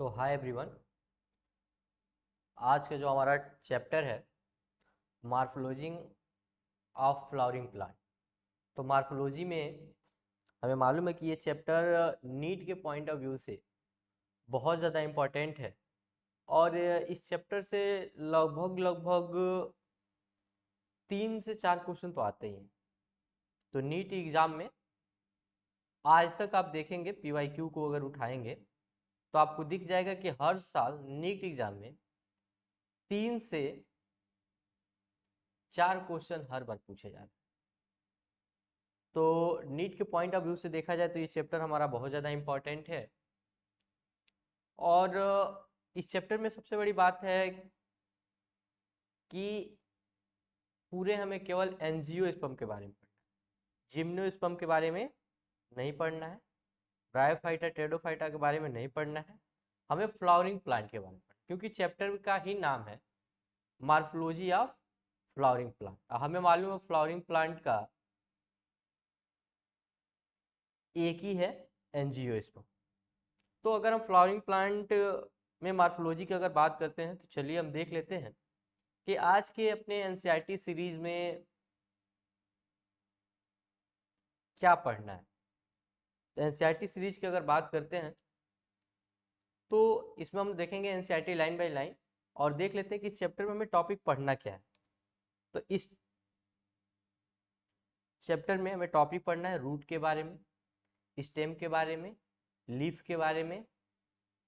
तो hi everyone. आज का जो हमारा चैप्टर है मार्फोलॉजी ऑफ फ्लावरिंग प्लांट। तो मार्फोलॉजी में हमें मालूम है कि ये चैप्टर नीट के पॉइंट ऑफ व्यू से बहुत ज़्यादा इम्पोर्टेंट है और इस चैप्टर से लगभग लगभग 3 से 4 क्वेश्चन तो आते ही हैं। तो नीट एग्ज़ाम में आज तक आप देखेंगे PYQ को अगर उठाएंगे तो आपको दिख जाएगा कि हर साल नीट एग्ज़ाम में 3 से 4 क्वेश्चन हर बार पूछे जाते हैं। तो नीट के पॉइंट ऑफ व्यू से देखा जाए तो ये चैप्टर हमारा बहुत ज़्यादा इम्पोर्टेंट है। और इस चैप्टर में सबसे बड़ी बात है कि पूरे हमें केवल एंजियोस्पर्म के बारे में पढ़ना है, जिम्नोस्पर्म के बारे में नहीं पढ़ना है, ब्रायोफाइटा टेरिडोफाइटा के बारे में नहीं पढ़ना है, हमें फ्लावरिंग प्लांट के बारे में पढ़ना है, क्योंकि चैप्टर का ही नाम है मार्फोलॉजी ऑफ फ्लावरिंग प्लांट। हमें मालूम है फ्लावरिंग प्लांट का एक ही है एंजियोस्पर्म। तो अगर हम फ्लावरिंग प्लांट में मार्फोलॉजी की अगर बात करते हैं तो चलिए हम देख लेते हैं कि आज के अपने एनसीईआरटी सीरीज में क्या पढ़ना है। तो एनसीईआरटी सीरीज की अगर बात करते हैं तो इसमें हम देखेंगे एनसीईआरटी लाइन बाय लाइन और देख लेते हैं कि इस चैप्टर में हमें टॉपिक पढ़ना क्या है। तो इस चैप्टर में हमें टॉपिक पढ़ना है रूट के बारे में, स्टेम के बारे में, लीफ के बारे में,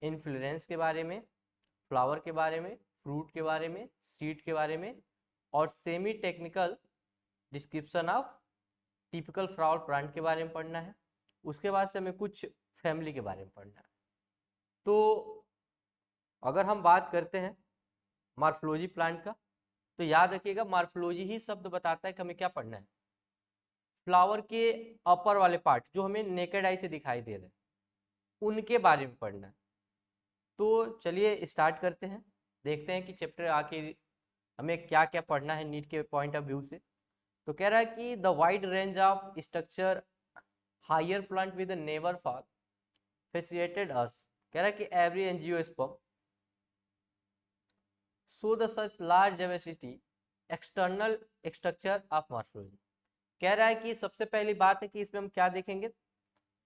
इन्फ्लोरेंस के बारे में, फ्लावर के बारे में, फ्रूट के बारे में, सीड के बारे में और semi technical description of typical flower plant के बारे में पढ़ना है। उसके बाद से हमें कुछ फैमिली के बारे में पढ़ना है। तो अगर हम बात करते हैं मार्फोलॉजी प्लांट का तो याद रखिएगा मार्फोलॉजी ही शब्द बताता है कि हमें क्या पढ़ना है। फ्लावर के अपर वाले पार्ट जो हमें नेकेड आई से दिखाई दे रहे हैं उनके बारे में पढ़ना है। तो चलिए स्टार्ट करते हैं, देखते हैं कि चैप्टर आखिर हमें क्या क्या पढ़ना है नीट के पॉइंट ऑफ व्यू से। तो कह रहा है कि the wide range of structure higher plant with never fall facilitated us. कह रहा है कि every angiosperm show the such large diversity external structure of morphology. कह रहा है कि सबसे पहली बात है कि इसमें हम क्या देखेंगे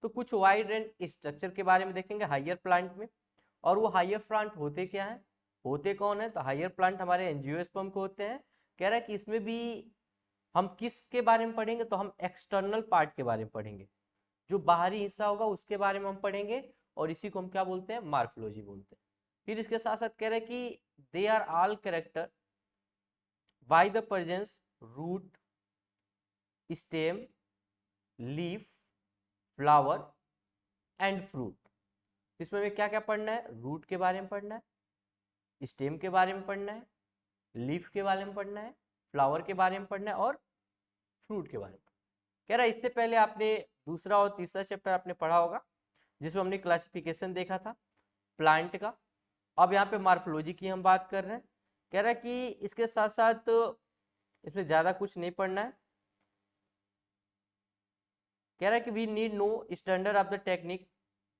तो कुछ वाइड रेंज स्ट्रक्चर के बारे में देखेंगे हायर प्लांट में। और वो हायर प्लांट होते क्या हैं, होते कौन है, तो हायर प्लांट हमारे एंजियोस्पर्म को होते हैं। कह रहा है कि इसमें भी हम किसके बारे में पढ़ेंगे तो हम एक्सटर्नल पार्ट के बारे में पढ़ेंगे, जो बाहरी हिस्सा होगा उसके बारे में हम पढ़ेंगे और इसी को हम क्या बोलते हैं, मार्फोलॉजी बोलते हैं। फिर इसके साथ साथ कह रहे हैं कि they are all character by the presence root stem leaf flower and fruit. इसमें हमें क्या क्या पढ़ना है, रूट के बारे में पढ़ना है, स्टेम के बारे में पढ़ना है, लीफ के बारे में पढ़ना है, फ्लावर के बारे में पढ़ना है और फ्रूट के बारे में। कह रहा है इससे पहले आपने दूसरा और तीसरा चैप्टर आपने पढ़ा होगा जिसमें हमने क्लासिफिकेशन देखा था प्लांट का। अब यहाँ पे मार्फोलॉजी की हम बात कर रहे हैं। कह रहा है कि इसके साथ साथ इसमें ज़्यादा कुछ नहीं पढ़ना है। कह रहा है कि we need no standard of the technique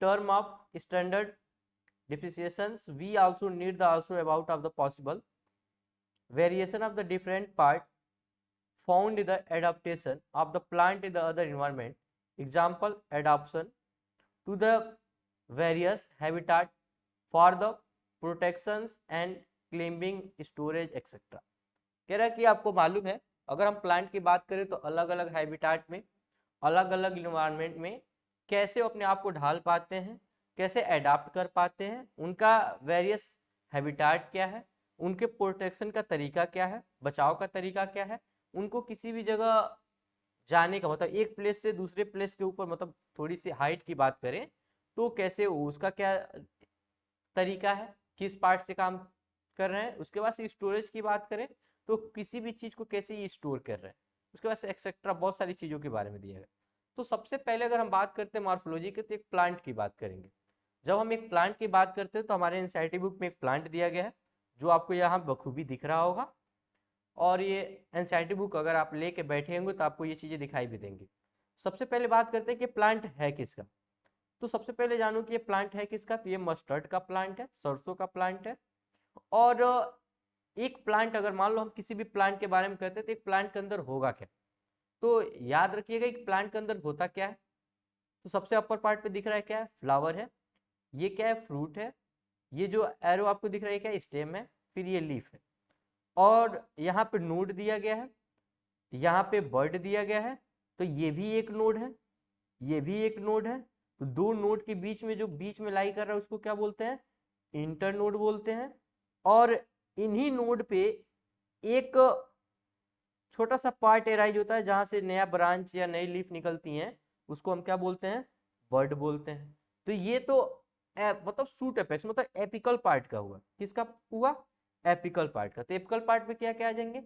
term of standard differentiations we also need the also about of the possible variation of the different part found in the adaptation of the plant in the other environment, example adaptation to the various habitat for the protections and climbing storage etc। कह रहा है कि आपको मालूम है अगर हम plant की बात करें तो अलग अलग हैबिटाट में अलग अलग इन्वायरमेंट में कैसे वो अपने आप को ढाल पाते हैं, कैसे अडाप्ट कर पाते हैं, उनका वेरियस हैबिटाट क्या है, उनके प्रोटेक्शन का तरीका क्या है, बचाव का तरीका क्या है, उनको किसी भी जगह जाने का मतलब एक प्लेस से दूसरे प्लेस के ऊपर मतलब थोड़ी सी हाइट की बात करें तो कैसे उसका क्या तरीका है, किस पार्ट से काम कर रहे हैं। उसके बाद से स्टोरेज की बात करें तो किसी भी चीज़ को कैसे ये स्टोर कर रहे हैं। उसके बाद से एक्सेट्रा बहुत सारी चीज़ों के बारे में दिया गया। तो सबसे पहले अगर हम बात करते हैं मॉर्फोलॉजी के तो एक प्लांट की बात करेंगे। जब हम एक प्लांट की बात करते हैं तो हमारे एनसीईआरटी बुक में एक प्लांट दिया गया है जो आपको यहाँ बखूबी दिख रहा होगा। और ये एनसीईआरटी बुक अगर आप लेके बैठे होंगे तो आपको ये चीज़ें दिखाई भी देंगी। सबसे पहले बात करते हैं कि प्लांट है किसका। तो सबसे पहले जानू कि ये प्लांट है किसका, तो ये मस्टर्ड का प्लांट है, सरसों का प्लांट है। और एक प्लांट, अगर मान लो हम किसी भी प्लांट के बारे में कहते हैं तो एक प्लांट के अंदर होगा क्या, तो याद रखिएगा एक प्लांट के अंदर होता क्या है। तो सबसे अपर पार्ट पे दिख रहा है क्या है, फ्लावर है, ये क्या है, फ्रूट है, ये जो एरो आपको दिख रहा है क्या है, स्टेम है, फिर ये लीफ है, और यहाँ पे नोड दिया गया है, यहाँ पे बर्ड दिया गया है, तो ये भी एक नोड है, ये भी एक नोड है। तो दो नोड के बीच में जो बीच में लाई कर रहा है उसको क्या बोलते हैं, इंटर नोड बोलते हैं। और इन्हीं नोड पे एक छोटा सा पार्ट एराइज होता है जहां से नया ब्रांच या नई लीफ निकलती हैं, उसको हम क्या बोलते हैं, बर्ड बोलते हैं। तो ये तो मतलब शूट एपेक्स मतलब एपिकल पार्ट का हुआ, किसका हुआ, एपिकल पार्ट का। तो एपिकल पार्ट में क्या क्या आ जाएंगे,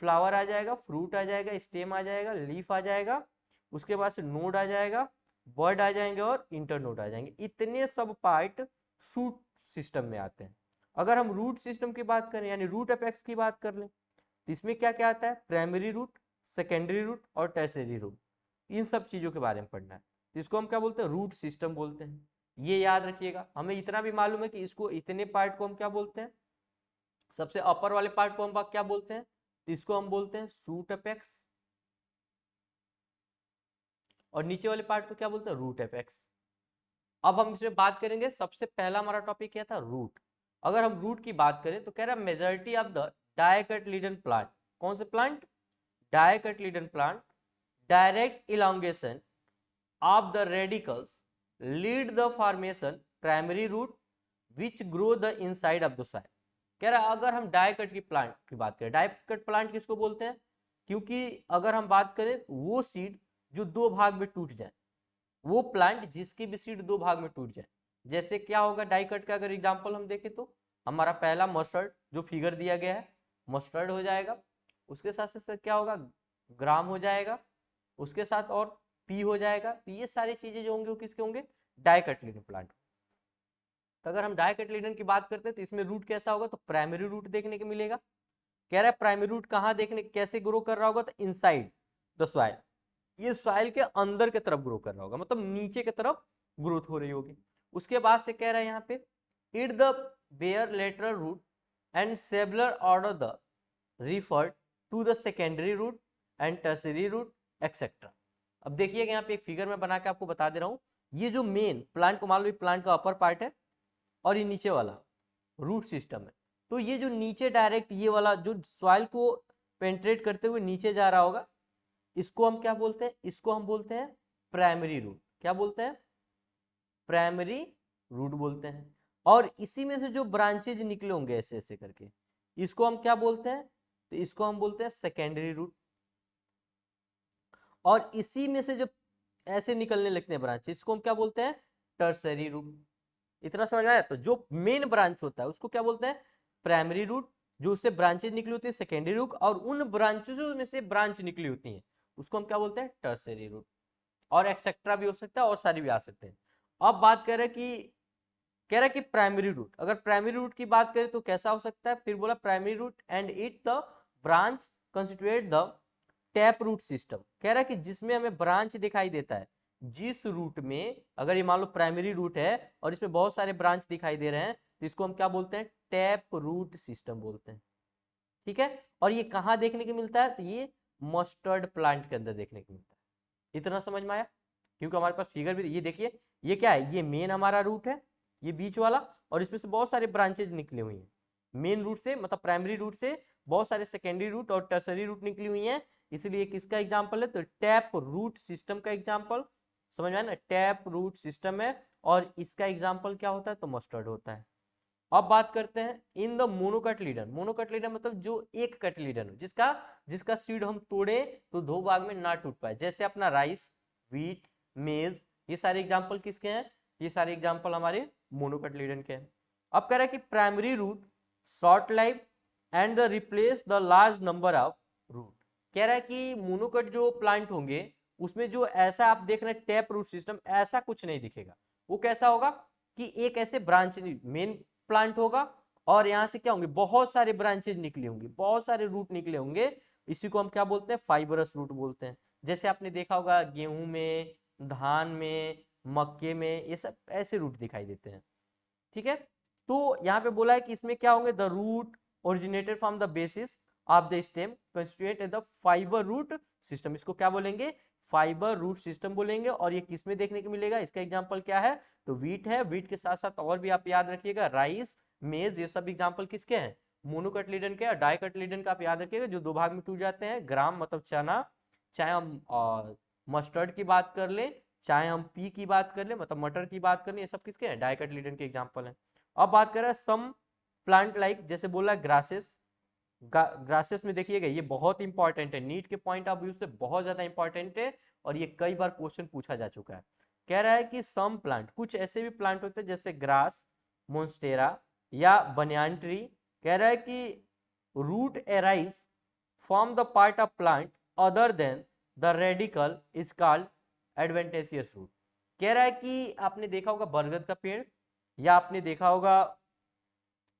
फ्लावर आ जाएगा, फ्रूट आ जाएगा, स्टेम आ जाएगा, लीफ आ जाएगा, उसके बाद से नोड आ जाएगा, बर्ड आ जाएंगे और इंटरनोड आ जाएंगे। इतने सब पार्ट शूट सिस्टम में आते हैं। अगर हम रूट सिस्टम की बात करें यानी रूट एपेक्स की बात कर लें, तो इसमें क्या क्या आता है, प्राइमरी रूट, सेकेंडरी रूट और टर्शियरी रूट, इन सब चीजों के बारे में पढ़ना है। तो इसको हम क्या बोलते हैं, रूट सिस्टम बोलते हैं। ये याद रखिएगा। हमें इतना भी मालूम है कि इसको इतने पार्ट को हम क्या बोलते हैं, सबसे अपर वाले पार्ट को हम क्या बोलते हैं, तो इसको हम बोलते हैं शूट एपेक्स, और नीचे वाले पार्ट को क्या बोलते हैं, रूट एपेक्स। अब हम इसमें बात करेंगे, सबसे पहला हमारा टॉपिक क्या था, रूट। अगर हम रूट की बात करें तो कह रहा है majority of the dicotyledon plant, कौन से plant, dicotyledon plant, direct elongation of the radicals lead the formation primary root which grow the inside of the soil। कह रहा है अगर हम डायकट की प्लांट की बात करें, डायकट प्लांट किसको बोलते हैं, क्योंकि अगर हम बात करें वो सीड जो दो भाग में टूट जाए, वो प्लांट जिसकी भी सीड दो भाग में टूट जाए, जैसे क्या होगा डाइकट का अगर एग्जांपल हम देखें तो हमारा पहला मस्टर्ड जो फिगर दिया गया है मस्टर्ड हो जाएगा, उसके साथ साथ क्या होगा, ग्राम हो जाएगा, उसके साथ और पी हो जाएगा। तो ये सारी चीजें जो होंगे वो किसके होंगे, डाइकोटिलेडन प्लांट। तो अगर हम डाइकोटिलेडन की बात करते हैं तो इसमें रूट कैसा होगा, तो प्राइमरी रूट देखने को मिलेगा। कह रहा है प्राइमरी रूट कहाँ देखने, कैसे ग्रो कर रहा होगा, तो इनसाइड द सॉइल, ये सॉइल के अंदर की तरफ ग्रो कर रहा होगा, मतलब नीचे की तरफ ग्रोथ हो रही होगी। उसके बाद से कह रहा है यहाँ पे it the bear lateral root and several order the referred to the secondary root and tertiary root etcetera. अब देखिएगा यहाँ पे एक फिगर में बना के आपको बता दे रहा हूँ, ये जो मेन प्लांट को मान लो प्लांट का अपर पार्ट है और ये नीचे वाला रूट सिस्टम है, तो ये जो नीचे डायरेक्ट ये वाला जो सॉइल को पेंट्रेट करते हुए नीचे जा रहा होगा, इसको हम क्या बोलते हैं, इसको हम बोलते हैं प्राइमरी रूट। क्या बोलते हैं, प्राइमरी रूट बोलते हैं। और इसी में से जो ब्रांचेज निकले होंगे ऐसे ऐसे करके, इसको हम क्या बोलते हैं, तो इसको हम बोलते हैं सेकेंडरी रूट। और इसी में से जो ऐसे निकलने लगते हैं ब्रांच, इसको हम क्या बोलते हैं, टर्सरी रूट। इतना समझ आया। तो जो मेन ब्रांच होता है उसको क्या बोलते हैं, प्राइमरी रूट, जो उससे ब्रांचेज निकली होती है सेकेंडरी रूट, और उन ब्रांचेस में से ब्रांच निकली होती है उसको हम क्या बोलते हैं, टर्सरी रूट। और एक्सेट्रा भी हो सकता है और सारी भी आ सकते हैं। अब बात कर रहे हैं कि कह रहा है कि प्राइमरी रूट, अगर प्राइमरी रूट की बात करें तो कैसा हो सकता है, फिर बोला primary root and it the branch constitute the tap root system. कह रहा है कि जिसमें हमें ब्रांच दिखाई देता है, जिस रूट में अगर ये मान लो प्राइमरी रूट है और इसमें बहुत सारे ब्रांच दिखाई दे रहे हैं, तो इसको हम क्या बोलते हैं, टैप रूट सिस्टम बोलते हैं। ठीक है। और ये कहाँ देखने को मिलता है, तो ये मस्टर्ड प्लांट के अंदर देखने को मिलता है। इतना समझ में आया, क्योंकि हमारे पास फिगर भी, ये देखिए ये क्या है, ये मेन हमारा रूट है, ये बीच वाला, और इसमें से बहुत सारे ब्रांचेज निकले हुई हैं मेन रूट से, मतलब प्राइमरी रूट से बहुत सारे सेकेंडरी रूट और टर्सरी रूट निकली हुई हैं। इसलिए किसका एग्जांपल है, तो टैप रूट सिस्टम का एग्जांपल, समझ में आया ना, टैप रूट सिस्टम है। और इसका एग्जांपल क्या होता है, तो मस्टर्ड होता है। अब बात करते हैं इन द मोनोकटिलिडन। मोनोकटिलिडन मतलब जो एक कटिलिडन हो, जिसका जिसका सीड हम तोड़े तो दो भाग में ना टूट पाए, जैसे अपना राइस, व्हीट, मेज, ये सारे एग्जांपल किसके हैं, ये सारे एग्जांपल हमारे मोनोकटिलिडन के हैं। अब कह रहा है कि primary root short life and the replace the large number of root. कह रहा है कि मोनोकट जो प्लांट होंगे उसमें जो ऐसा आप देख रहे हैं टैप रूट सिस्टम, ऐसा कुछ नहीं दिखेगा। वो कैसा होगा कि एक ऐसे ब्रांच मेन प्लांट होगा और यहाँ से क्या होंगे, बहुत सारे ब्रांचेज निकले होंगे, बहुत सारे रूट निकले होंगे। इसी को हम क्या बोलते हैं, फाइबरस रूट बोलते हैं। जैसे आपने देखा होगा गेहूं में, धान में, मक्के में, ये सब ऐसे रूट दिखाई देते हैं। ठीक है, तो यहाँ पे बोला है कि इसमें क्या होंगे, the root originated from the basis of the stem constitute the fibre root system. इसको क्या बोलेंगे, फाइबर रूट सिस्टम बोलेंगे। और ये किस में देखने को मिलेगा, इसका एग्जांपल क्या है, तो वीट है। वीट के साथ साथ और भी आप याद रखिएगा, राइस, मेज, ये सब एग्जांपल किसके हैं, मोनोकटिलिडन के। डाइकटिलिडन का आप याद रखिएगा, जो दो भाग में टूट जाते हैं। ग्राम मतलब चना, चाहे हम मस्टर्ड की बात कर ले, चाहे हम पी की बात कर ले मतलब मटर की बात कर ले, ये सब किसके हैं, डाइकटिलिडन के एग्जांपल हैं। अब बात करें सम प्लांट लाइक, जैसे बोला ग्रासेस। ग्रासेस में देखिएगा ये बहुत इंपॉर्टेंट है, नीट के पॉइंट ऑफ व्यू से बहुत ज्यादा इंपॉर्टेंट है, और ये कई बार क्वेश्चन पूछा जा चुका है। कह रहा है कि सम प्लांट, कुछ ऐसे भी प्लांट होते हैं जैसे ग्रास, मोन्स्टेरा या बनियान ट्री। कह रहा है कि root arise from the part of plant other than the radical is called adventitious root. कह रहा है कि आपने देखा होगा बरगद का पेड़, या आपने देखा होगा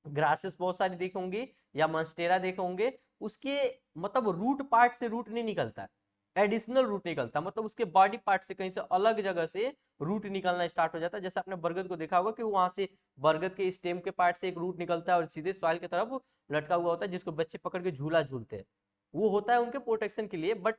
ग्रासेस बहुत सारी देखे होंगे, या मंस्टेरा देखे होंगे, उसके मतलब रूट पार्ट से रूट नहीं निकलता, एडिशनल रूट निकलता, मतलब उसके बॉडी पार्ट से कहीं से अलग जगह से रूट निकलना स्टार्ट हो जाता है। जैसे आपने बरगद को देखा होगा कि वहां से बरगद के स्टेम के पार्ट से एक रूट निकलता है और सीधे सॉइल की तरफ लटका हुआ होता है, जिसको बच्चे पकड़ के झूला झूलते हैं। वो होता है उनके प्रोटेक्शन के लिए, बट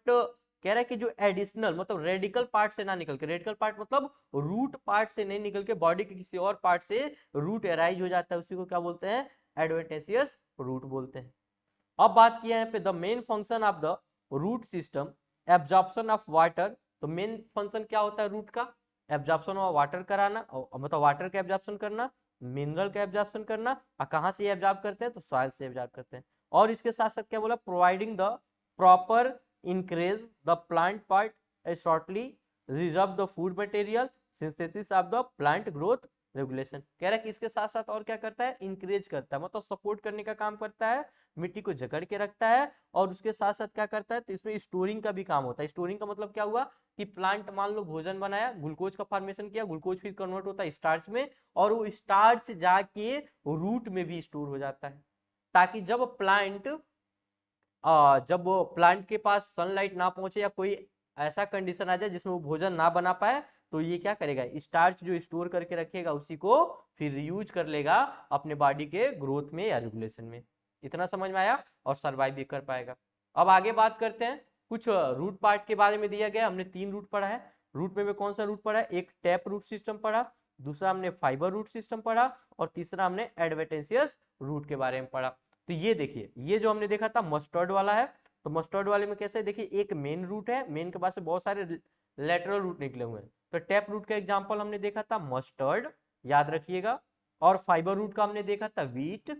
कह रहा है कि जो एडिशनल मतलब रेडिकल पार्ट से ना निकल के, रेडिकल पार्ट मतलब रूट पार्ट से नहीं निकल के बॉडी के किसी और पार्ट से रूट एराइज हो जाता है, उसी को क्या बोलते हैं, एडवेंटेशियस रूट बोलते हैं। अब बात किया है पे the main function of the root system absorption of water. तो मेन फंक्शन क्या होता है रूट का, एब्जॉर्प्शन ऑफ वाटर कराना, मतलब वाटर का एब्जॉर्प्शन करना, मिनरल का एब्जॉर्प्शन करना। और कहाँ से एब्जॉर्ब करते हैं, तो सॉइल से एब्जॉर्ब करते हैं। और इसके साथ साथ क्या बोला, providing the proper increase the plant part shortly reserve the food material synthesis of the plant growth regulation. कह रहा है कि इसके साथ साथ और क्या करता है, इंकरेज करता है, मतलब सपोर्ट करने का काम करता है, मिट्टी को जकड़ के रखता है। और उसके साथ साथ क्या करता है, तो इसमें स्टोरिंग का भी काम होता है। स्टोरिंग का मतलब क्या हुआ कि प्लांट मान लो भोजन बनाया, ग्लूकोज का फॉर्मेशन किया, ग्लूकोज फिर कन्वर्ट होता है स्टार्च में, और वो स्टार्च जाके रूट में भी स्टोर हो जाता है, ताकि जब वो प्लांट के पास सनलाइट ना पहुंचे या कोई ऐसा कंडीशन आ जाए जिसमें वो भोजन ना बना पाए, तो ये क्या करेगा, स्टार्च जो स्टोर करके रखेगा उसी को फिर यूज कर लेगा अपने बॉडी के ग्रोथ में या रेगुलेशन में। इतना समझ में आया, और सर्वाइव भी कर पाएगा। अब आगे बात करते हैं, कुछ रूट पार्ट के बारे में दिया गया। हमने 3 रूट पढ़ा है। रूट में कौन सा रूट पढ़ा है, एक टैप रूट सिस्टम पढ़ा, दूसरा हमने फाइबर रूट सिस्टम पढ़ा, और तीसरा हमने एडवेंटेशियस रूट के बारे में पढ़ा। तो ये देखिए, ये जो हमने देखा था मस्टर्ड वाला है, तो मस्टर्ड वाले में कैसे, देखिए एक मेन रूट है, मेन के पास से बहुत सारे लेटरल रूट निकले हुए हैं। तो टैप रूट का एग्जांपल हमने देखा था मस्टर्ड, याद रखिएगा। और फाइबर रूट का हमने देखा था वीट,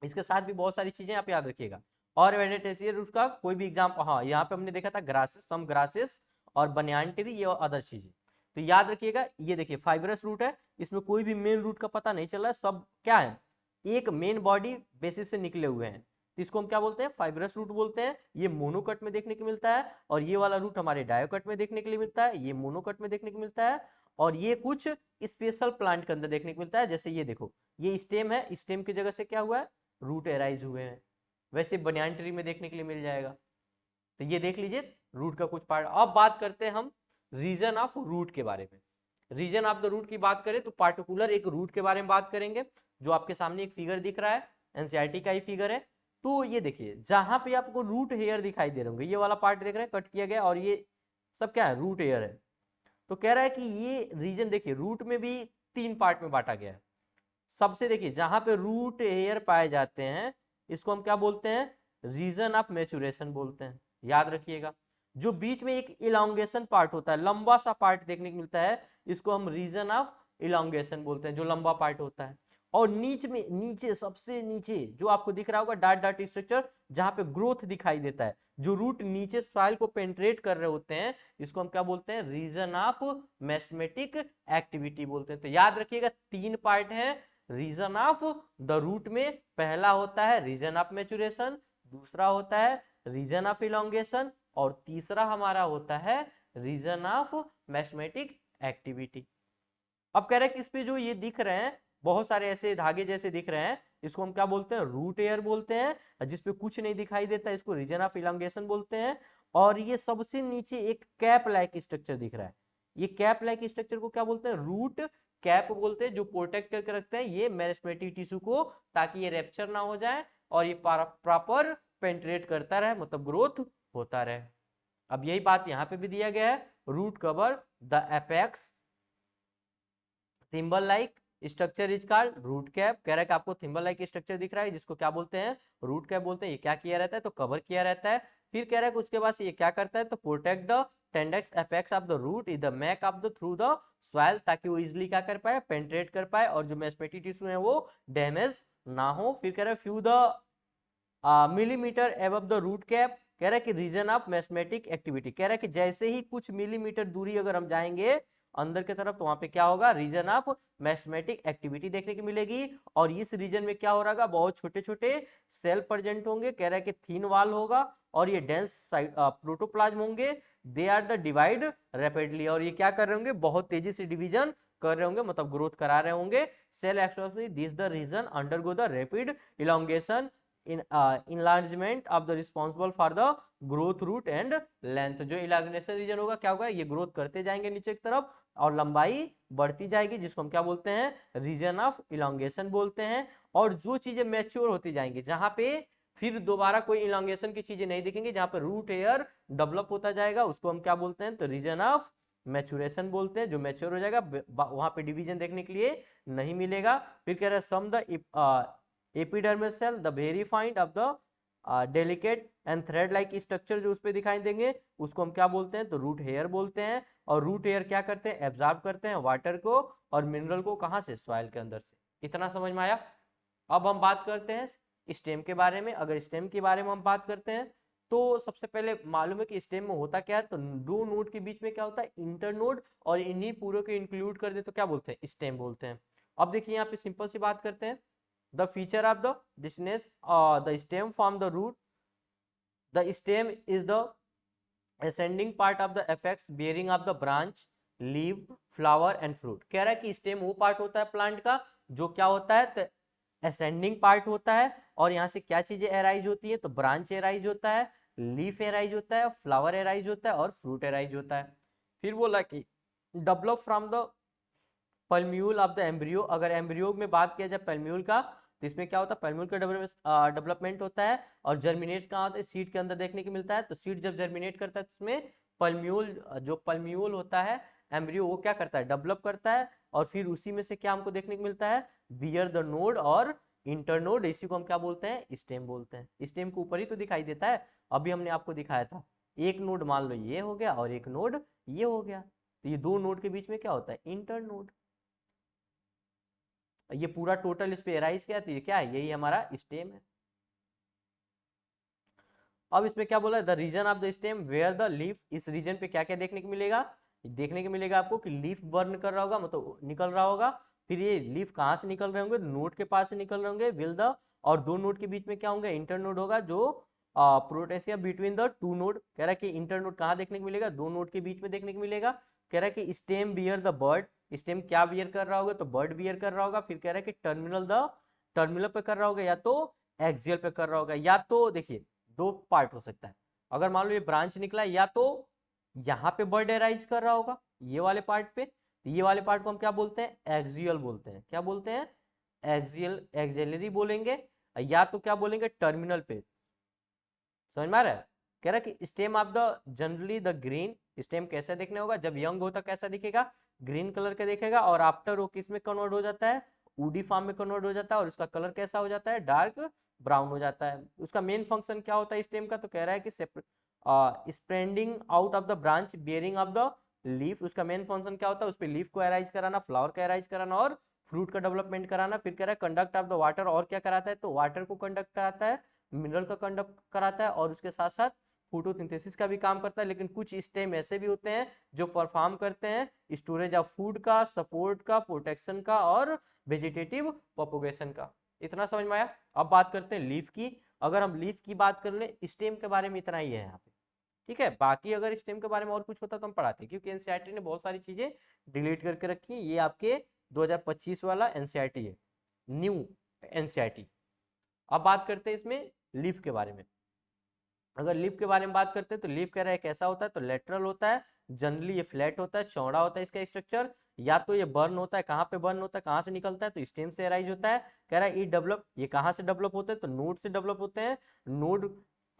इसके साथ भी बहुत सारी चीजें आप याद रखिएगा। और एडवेंटेशियस रूट का कोई भी एग्जांपल, हाँ यहाँ पे हमने देखा था ग्रासेस, सम ग्रासेस और बनियान ट्री, ये और अदर चीजें। तो याद रखिएगा, ये देखिए फाइबरस रूट है, इसमें कोई भी मेन रूट का पता नहीं चल रहा है, सब क्या है, एक मेन बॉडी बेसिस से निकले हुए हैं। तो इसको हम क्या बोलते हैं, फाइबरस रूट बोलते हैं। ये मोनोकट में देखने को मिलता है, और ये वाला रूट हमारे डायोकट में देखने के लिए मिलता है, ये मोनोकट में देखने को मिलता है, और ये कुछ स्पेशल प्लांट के अंदर देखने को मिलता है। जैसे ये देखो, ये स्टेम है, स्टेम की जगह से क्या हुआ है, रूट एराइज हुए हैं। वैसे बनियान ट्री में देखने के लिए मिल जाएगा। तो ये देख लीजिए रूट का कुछ पार्ट। अब बात करते हैं हम रीजन ऑफ रूट के बारे में। रीजन ऑफ द रूट की बात करें तो पार्टिकुलर एक रूट के बारे में बात करेंगे, जो आपके सामने एक फिगर दिख रहा है, एनसीईआरटी का ही फिगर है। तो ये देखिए, जहां पे आपको रूट हेयर दिखाई दे रहे होंगे, ये वाला पार्ट देख रहे हैं कट किया गया, और ये सब क्या है, रूट हेयर है। तो कह रहा है कि ये रीजन देखिए, रूट में भी 3 पार्ट में बांटा गया है। सबसे देखिए, जहां पे रूट हेयर पाए जाते हैं, इसको हम क्या बोलते हैं, रीजन ऑफ मैच्योरेशन बोलते हैं, याद रखिएगा। जो बीच में एक इलांगेशन पार्ट होता है, लंबा सा पार्ट देखने को मिलता है, इसको हम रीजन ऑफ इलांगेशन बोलते हैं, जो लंबा पार्ट होता है। और नीचे सबसे नीचे जो आपको दिख रहा होगा डॉट डॉट स्ट्रक्चर, जहां पे ग्रोथ दिखाई देता है, जो रूट नीचे सॉइल को पेंट्रेट कर रहे होते हैं, इसको हम क्या बोलते हैं, रीजन ऑफ मैस्मेटिक एक्टिविटी बोलते हैं। तो याद रखिएगा 3 पार्ट है रीजन ऑफ द रूट में। पहला होता है रीजन ऑफ मैच्योरेशन, दूसरा होता है रीजन ऑफ इलोंगेशन, और तीसरा हमारा होता है रीजन ऑफ मैथमेटिक एक्टिविटी। अब कह रहे हैं कि इस पे जो ये दिख रहे हैं बहुत सारे ऐसे धागे जैसे दिख रहे हैं, इसको हम क्या बोलते हैं, रूट एयर बोलते हैं। जिसपे कुछ नहीं दिखाई देता इसको रीजन ऑफ इलांगेशन बोलते हैं। और ये सबसे नीचे एक कैप लाइक स्ट्रक्चर दिख रहा है, ये कैप लाइक स्ट्रक्चर को क्या बोलते हैं, रूट कैप बोलते हैं, जो प्रोटेक्ट करके रखते हैं ये मेरिस्टेमेटिक टिश्यू को, ताकि ये रैप्चर ना हो जाए और ये प्रॉपर पेंट्रेट करता रहे, मतलब ग्रोथ होता रहे। अब यही बात यहाँ पे भी दिया गया है, root cover the apex thimble like structure is called root cap. कह रहा है कि आपको थिम्बल लाइक स्ट्रक्चर दिख रहा है, जिसको क्या बोलते हैं, रूट कैप बोलते हैं। ये क्या किया रहता है, तो कवर किया रहता है। फिर कह रहा है कि उसके बाद ये क्या करता है, तो protect the tender apex of the root is the make of the through the soil, ताकि वो इजिली क्या कर पाए, पेंट्रेट कर पाए और जो मेरिस्टेमेटिक टिश्यू है वो डैमेज ना हो। फिर कह रहा है few the millimetre above the root cap, कह रहा है कि रीजन ऑफ मेरिस्टेमेटिक एक्टिविटी, कह रहा है कि जैसे ही कुछ मिलीमीटर दूरी अगर हम जाएंगे अंदर की तरफ, तो वहां पे क्या होगा, रीजन ऑफ मेरिस्टेमेटिक एक्टिविटी देखने की मिलेगी। और इस रीजन में क्या हो रहा है, बहुत छोटे छोटे सेल प्रेजेंट होंगे। कह रहा है कि थीन वॉल होगा और ये डेंस प्रोटोप्लाज्म होंगे। They are the divide rapidly, और ये क्या कर रहे होंगे, बहुत तेजी से डिवीजन कर रहे होंगे, मतलब ग्रोथ करा रहे होंगे। Cell expression this the region undergo the rapid elongation in enlargement of the responsible for the growth root and length। जो इलांगेशन रीजन होगा क्या होगा, ये ग्रोथ करते जाएंगे नीचे की तरफ और लंबाई बढ़ती जाएगी, जिसको हम क्या बोलते हैं, रीजन ऑफ इलांगेशन बोलते हैं। और जो चीजें मैच्योर होती जाएंगी, जहां पे फिर दोबारा कोई इलांगेशन की चीजें नहीं दिखेंगी, जहां पे रूट हेयर डेवलप होता जाएगा, उसको हम क्या बोलते हैं, तो रीजन ऑफ मैचुरेशन बोलते हैं। जो मैच्योर हो जाएगा वहां पे डिवीजन देखने के लिए नहीं मिलेगा। फिर कह रहे हैं some the epidermal cell the very find of the delicate and thread like structure जो उस पे दिखाई देंगे, उसको हम क्या बोलते हैं, तो रूट हेयर बोलते हैं। और रूट हेयर क्या करते हैं, एब्जॉर्ब करते हैं वाटर को और मिनरल को, कहां से, सॉइल के अंदर से। इतना समझ में आया। अब हम बात करते हैं स्टेम के बारे में। अगर स्टेम के बारे में हम बात करते हैं तो सबसे पहले मालूम है कि स्टेम में होता क्या है, तो दो नोड के बीच में क्या होता है, इंटरनोड, और इन्हीं पूरे को इंक्लूड कर दे तो क्या बोलते हैं, स्टेम बोलते हैं। अब देखिए यहाँ पे सिंपल सी बात करते हैं, the feature of the distance the stem from the root, the stem is the ascending part of the apex bearing of the branch, leaf, flower and fruit। कह रहा है कि स्टेम वो पार्ट होता है प्लांट का जो क्या होता है, तो असेंडिंग पार्ट होता है। और यहाँ से क्या चीजें एराइज होती है, तो ब्रांच एराइज होता है, लीफ एराइज होता है, फ्लावर एराइज होता है और फ्रूट एराइज होता है। फिर बोला कि develop from the plumule of the embryo. अगर एम्ब्रियो में बात किया जाए पल्म्यूल का, तो इसमें क्या होता है, पल्म्यूल का डेवलपमेंट होता है। और जर्मिनेट कहाँ होता है, सीड के अंदर देखने को मिलता है। तो सीड जब जर्मिनेट करता है तो उसमें पल्म्यूल, जो पल्म्यूल होता है एम्ब्रियो, वो क्या करता है, डेवलप करता है। और फिर उसी में से क्या हमको देखने को मिलता है, बियर द नोड और इंटरनोड। इसी को हम क्या बोलते हैं, स्टेम बोलते हैं। स्टेम के ऊपर ही तो दिखाई देता है, अभी हमने आपको दिखाया था। एक नोड मान लो ये हो गया और एक नोड ये हो गया, तो ये दो नोड के बीच में क्या होता है, इंटरनोड। ये पूरा टोटल इस पे एराइज किया, तो ये क्या है, यही हमारा स्टेम है। अब इसमें क्या बोला, the region of the stem where the leaf, इस रीजन पे क्या क्या देखने को मिलेगा, देखने को मिलेगा आपको कि लीफ बर्न कर रहा होगा, मतलब निकल रहा होगा। फिर ये लीफ कहाँ से निकल रहे होंगे, नोड के पास से निकल रहे होंगे, विल द, और दो नोड के बीच में क्या होंगे, इंटरनोड होगा, जो प्रोटेसिया बिटवीन द टू नोड। कह रहा है कि इंटरनोड कहाँ देखने को मिलेगा, दो नोड के बीच में देखने को मिलेगा। कह रहा है कि stem bear the bird, stem क्या बियर कर रहा होगा, तो बर्ड बियर कर रहा होगा। फिर कह रहा है कि टर्मिनल द, टर्मिनल पे कर रहा होगा या तो एक्सियल पे कर रहा होगा। या तो देखिए दो पार्ट हो सकता है, अगर मान लो ये ब्रांच निकला, या तो यहाँ पे बर्ड एराइज कर रहा होगा ये वाले पार्ट पे, ये वाले पार्ट को हम क्या बोलते हैं, एक्सियल बोलते हैं। क्या बोलते हैं, एक्सियल, एक्सिलरी बोलेंगे। या तो क्या बोलेंगे, टर्मिनल पे। समझ में आ रहा है। कह रहा है कि stem of the generally the green, stem कैसा देखने होगा, जब यंग होता कैसा दिखेगा, ग्रीन कलर का दिखेगा। और आफ्टर वो किस में कन्वर्ट हो जाता है, वुडी फॉर्म में कन्वर्ट हो जाता है, और उसका कलर कैसा हो जाता है, डार्क ब्राउन हो जाता है। उसका मेन फंक्शन क्या होता है स्टेम का, तो कह रहा है कि spreading out of the branch bearing of the leaf. उसका मेन फंक्शन क्या होता है, उस पर लीफ को एराइज कराना, फ्लावर को एराइज कराना और फ्रूट का डेवलपमेंट कराना। फिर कह रहा है कंडक्ट ऑफ द वाटर, और क्या कराता है, तो वाटर को कंडक्ट कराता है, मिनरल का कंडक्ट कराता है, और उसके साथ साथ फोटोसिंथेसिस का भी काम करता है। लेकिन कुछ स्टेम ऐसे भी होते हैं जो परफॉर्म करते हैं स्टोरेज ऑफ फूड का, सपोर्ट का, प्रोटेक्शन का और वेजिटेटिव प्रोपोगेशन का। इतना समझ में आया। अब बात करते हैं लीफ की। अगर हम लीफ की बात कर ले, स्टेम के बारे में इतना ही है यहाँ पे, ठीक है। बाकी अगर स्टेम के बारे में और कुछ होता तो हम पढ़ाते हैं, क्योंकि एनसीईआरटी ने बहुत सारी चीजें डिलीट करके रखी है। ये आपके 2025 वाला एनसीईआरटी है, न्यू एनसीईआरटी। अब बात करते हैं इसमें लीफ के बारे में। अगर लीफ के बारे में बात करते हैं तो लीफ कह रहा है कैसा होता है, तो लेटरल होता है, जनरली ये फ्लैट होता है, चौड़ा होता है इसका स्ट्रक्चर, या तो ये बर्न होता है, कहाँ पे बर्न होता है, कहाँ से निकलता है, तो स्टेम से अराइज होता है। कह रहा है ई डेवलप, ये कहाँ से डेवलप होते हैं, तो नोड से डेवलप होते हैं। नोड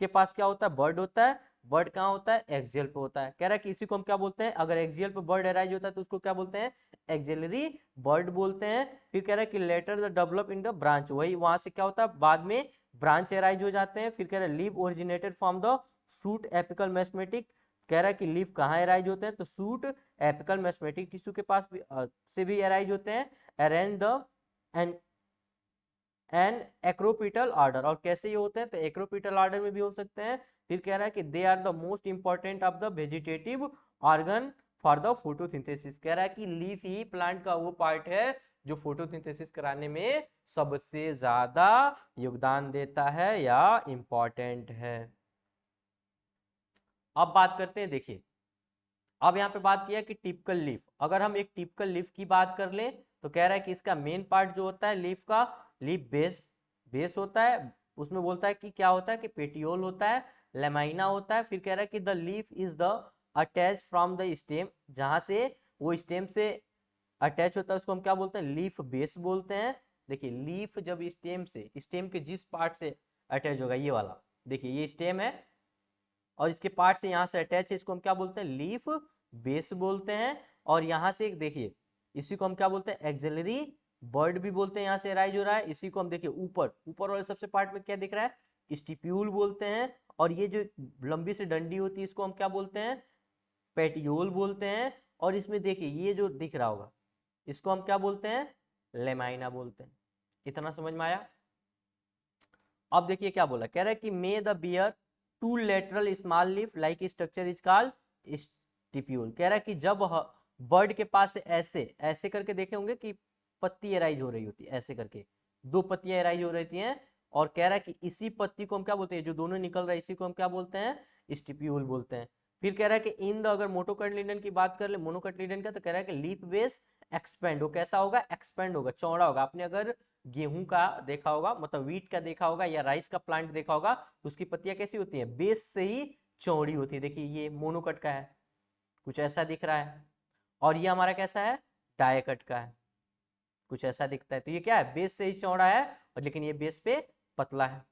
के पास क्या होता है, बर्ड होता है। बर्ड कहाँ होता है, एक्सियल पे होता है। कह रहा है कि इसी को हम क्या बोलते हैं, अगर एक्सियल पे बर्ड अराइज होता है तो उसको क्या बोलते हैं, एक्सिलरी बर्ड बोलते हैं। फिर कह रहा है कि later the develop in the branch, वही वहां से क्या होता है, बाद में ब्रांच अराइज हो जाते हैं। फिर कह रहा है leave originated from the shoot apical meristematic, कह रहा है कि लीफ कहाँ अराइज होते हैं, तो सूट एपिकल मेस्मेटिक टिश्यू के पास भी से भी अराइज होते हैं। Arrange the in an acropetal order, और कैसे ये होते हैं, तो एक्रोपिटल ऑर्डर में भी हो सकते हैं। फिर कह रहा है कि they are the most important of the vegetative organ for the photosynthesis, कह रहा है कि लीफ ही प्लांट का वो पार्ट है जो फोटोसिंथेसिस कराने में सबसे ज्यादा योगदान देता है या इंपॉर्टेंट है। अब बात करते हैं, देखिए अब यहाँ पे बात किया कि टिपिकल लीफ, अगर हम एक टिपिकल लीफ की बात कर लें तो कह रहा है कि इसका मेन पार्ट जो होता है लीफ का, लीफ बेस बेस होता है। उसमें बोलता है कि क्या होता है, कि पेटियोल होता है, लेमाइना होता है। फिर कह रहा है कि the leaf is the attach from the stem, जहां से वो स्टेम से अटैच होता है उसको हम क्या बोलते हैं, लीफ बेस बोलते हैं। देखिए लीफ जब स्टेम से, स्टेम के जिस पार्ट से अटैच होगा, ये वाला देखिए ये स्टेम है और इसके पार्ट से यहाँ से अटैच है, इसको हम क्या बोलते हैं, लीफ बेस बोलते हैं। और यहाँ से देखिए इसी को हम क्या बोलते हैं, एक्सिलरी बर्ड भी बोलते हैं, यहाँ से राइज हो रहा है। इसी को हम देखिए ऊपर ऊपर वाले सबसे पार्ट में क्या दिख रहा है, स्टिप्यूल बोलते हैं। और ये जो लंबी सी डंडी होती है इसको हम क्या बोलते हैं, पेटियोल बोलते हैं। और इसमें देखिए ये जो दिख रहा होगा इसको हम क्या बोलते हैं, लेमाइना बोलते हैं। इतना समझ में आया। अब देखिए क्या बोला, कह रहा है कि may the bear two lateral small leaf like structure is called stipule. कह रहा है कि जब बर्ड के पास से ऐसे ऐसे करके देखे होंगे कि पत्ती एराइज हो रही होती है, ऐसे करके दो पत्तियां एराइज हो रही हैं। और कह रहा है कि इसी पत्ती को हम क्या बोलते हैं, जो दोनों निकल रहा है इसी को हम क्या बोलते हैं, स्टिप्यूल बोलते हैं। फिर कह रहा है कि इन द, अगर मोनोकोटिलेडन की बात कर ले, मोनोकोटिलेडन का, तो कह रहा है कि लीफ बेस एक्सपेंड हो, कैसा होगा, एक्सपेंड होगा, चौड़ा होगा। आपने अगर गेहूं का देखा होगा, मतलब वीट का देखा होगा, या राइस का प्लांट देखा होगा, तो उसकी पत्तियां कैसी होती हैं, बेस से ही चौड़ी होती है। देखिए ये मोनोकट का है, कुछ ऐसा दिख रहा है। और ये हमारा कैसा है, डायकट का है, कुछ ऐसा दिखता है। तो ये क्या है, बेस से ही चौड़ा है, और लेकिन ये बेस पे पतला है।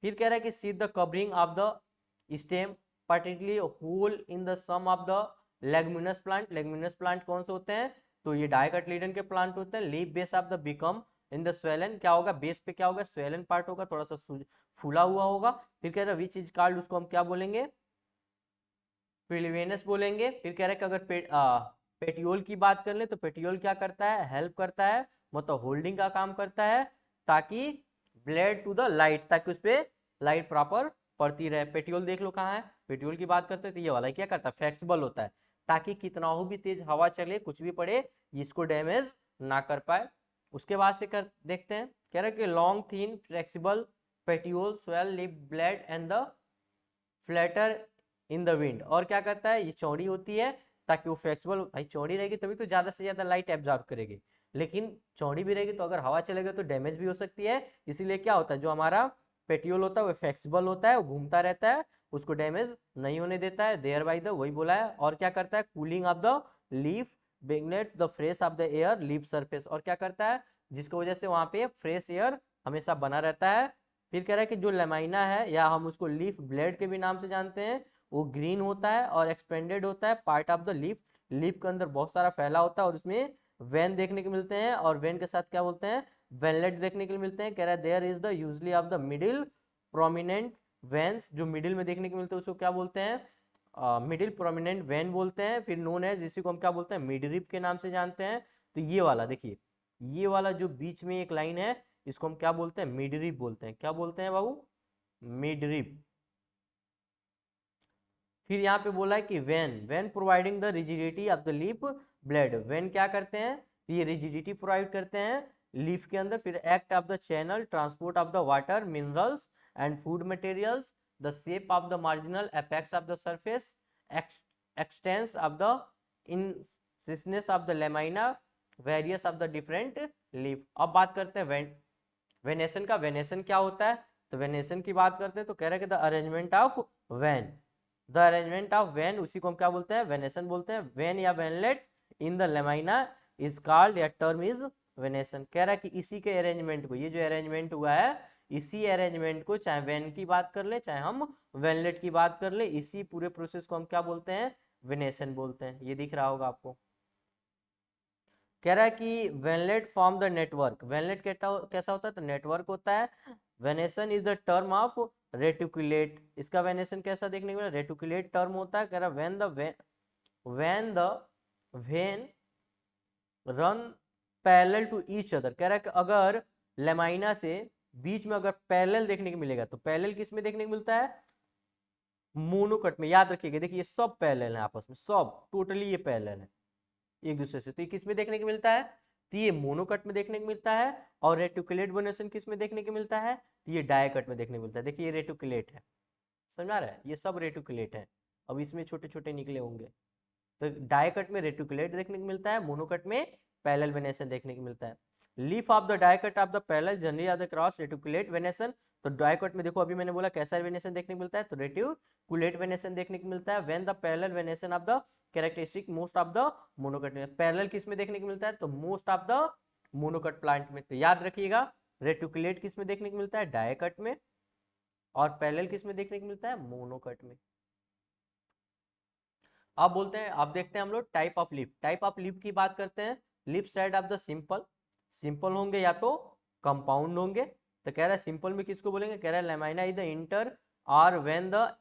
फिर कह रहा है कि see the covering of the stem particularly whole in the some of the leguminous plant. Leguminous plant कौन से होते हैं, तो ये डायकोटिलेडन के प्लांट होते हैं। Leaf base of the become in the swollen, क्या होगा, बेस पे क्या होगा, स्वेलन पार्ट होगा, थोड़ा सा फूला हुआ होगा। फिर कह रहा है विच इज कॉल्ड, उसको हम क्या बोलेंगे, पिलिवेनस बोलेंगे। फिर कह रहा है कि अगर पेटियोल की बात कर ले तो पेटियोल क्या करता है, हेल्प करता है, मतलब होल्डिंग का काम करता है, ताकि ब्लेड टू द लाइट, ताकि उस पर लाइट प्रॉपर पड़ती रहे। पेटियोल देख लो कहाँ है, पेटियोल की बात करते हैं तो ये वाला क्या करता है, फ्लेक्सिबल होता है, ताकि कितना हो भी तेज हवा चले, कुछ भी पड़े, इसको डैमेज ना कर पाए। उसके बाद से देखते हैं, कह रहा है कि long thin flexible petiole swell lip blade and the flatter in the wind. और क्या करता है, ये चौड़ी होती है ताकि वो फ्लेक्सिबल, भाई चौड़ी रहेगी तभी तो ज्यादा से ज्यादा लाइट एब्जॉर्ब करेगी, लेकिन चौड़ी भी रहेगी तो अगर हवा चलेगा तो डैमेज भी हो सकती है। इसीलिए क्या होता है, जो हमारा पेटियोल होता है वो फ्लेक्सिबल होता है, वो घूमता रहता है, उसको डैमेज नहीं होने देता है, देयर बाय द, वही बोला है। और क्या करता है, कूलिंग ऑफ द लीफ बेगनेट the fresh of the air leaf surface. और क्या करता है, जिसकी वजह से वहां पे फ्रेश एयर हमेशा बना रहता है। फिर कह रहा है कि जो लेमाइना है, या हम उसको लीफ ब्लेड के भी नाम से जानते हैं, वो ग्रीन होता है और एक्सपेंडेड होता है part of the leaf. Leaf के अंदर बहुत सारा फैला होता है और उसमें वेन देखने को मिलते हैं, और वेन के साथ क्या बोलते हैं, वेनलेट देखने को मिलते हैं। कह रहा है there is the usually of the middle prominent veins, जो मिडिल में देखने को मिलते हैं उसको क्या बोलते हैं, मिडिल प्रोमिनेंट वेन बोलते हैं। फिर नोन एज, इसी को हम क्या बोलते हैं, मिडरिप के नाम से जानते हैं। तो ये वाला देखिए, ये वाला जो बीच में एक लाइन है इसको हम क्या बोलते हैं, मिडरिप बोलते हैं। क्या बोलते हैं बाबू, मिडरिप। फिर यहाँ पे बोला है कि when providing the rigidity of the leaf blade, when क्या करते हैं, ये रिजिडिटी प्रोवाइड करते हैं लीफ के अंदर। फिर act of the channel transport of the water minerals and food materials, the shape of the marginal apex of the surface, extents of the incisions of the lamina, various of the different leaf. अब बात करते हैं venation का। Venation क्या होता है, तो venation की बात करते हैं तो कह रहा है कि the arrangement of vein, the arrangement of vein, उसी को हम क्या बोलते हैं, वेनेसन बोलते हैं। वैन या veinlet in the lamina is called, या टर्म इज वेनेसन। कह रहा है कि इसी के अरेंजमेंट को, ये जो अरेंजमेंट हुआ है, इसी अरेंजमेंट को, चाहे वैन की बात कर ले चाहे हम वैनलेट की बात कर ले, इसी पूरे प्रोसेस को हम क्या बोलते हैं, वेनेसन बोलते हैं। ये दिख रहा होगा आपको। कह रहा है कि veinlet form the network, veinlet कैसा होता है, तो नेटवर्क होता है। Venation is the term of reticulate, इसका वेनेसन कैसा देखने को मिला, रेटिकुलेट टर्म होता है। कह रहा when the vein run parallel to each other, कह रहा है कि अगर लेमाइना से बीच में अगर पैरेलल देखने को मिलेगा, तो पैरेलल किस में देखने को मिलता है, मोनोकट में। याद रखिएगा, देखिए ये सब पैरेलल है आपस में, सब टोटली ये पैरेलल है एक दूसरे से। तो ये किस में देखने को मिलता है, तो ये मोनोकट में देखने को मिलता है। और रेटिकुलेट वेनेसन किस में देखने को मिलता है, तो ये डायकट में देखने को मिलता है। देखिए ये रेटिकुलेट है, समझ आ रहा है, ये सब रेटिकुलेट है। अब इसमें छोटे छोटे निकले होंगे। तो डायकट में रेटिकुलेट देखने को मिलता है, मोनोकट में पैरेलल वेनेसन देखने को मिलता है। Leaf of the dicot of the parallel generally are the cross reticulate venation. तो डायकट में देखो अभी मैंने बोला कैसा वेनेसन देखने को मिलता है, तो रेटिकुलेट वेनेसन देखने को मिलता है। When the parallel venation of the characteristic most of the monocot में, पैरेलल किस में देखने को मिलता है, तो most of the monocot plant में। तो याद रखिएगा, रेटिकुलेट किस में देखने को मिलता है, डायकट में, और पैरेलल किस में देखने को मिलता है, मोनोकट में। अब बोलते हैं, अब देखते हैं हम लोग type of leaf. Type of leaf की बात करते हैं। Leaf side of the simple, simple होंगे या तो कंपाउंड होंगे। तो कह रहा है सिंपल में किसको बोलेंगे, कह रहा है लेमाइना इज द इंटर और when the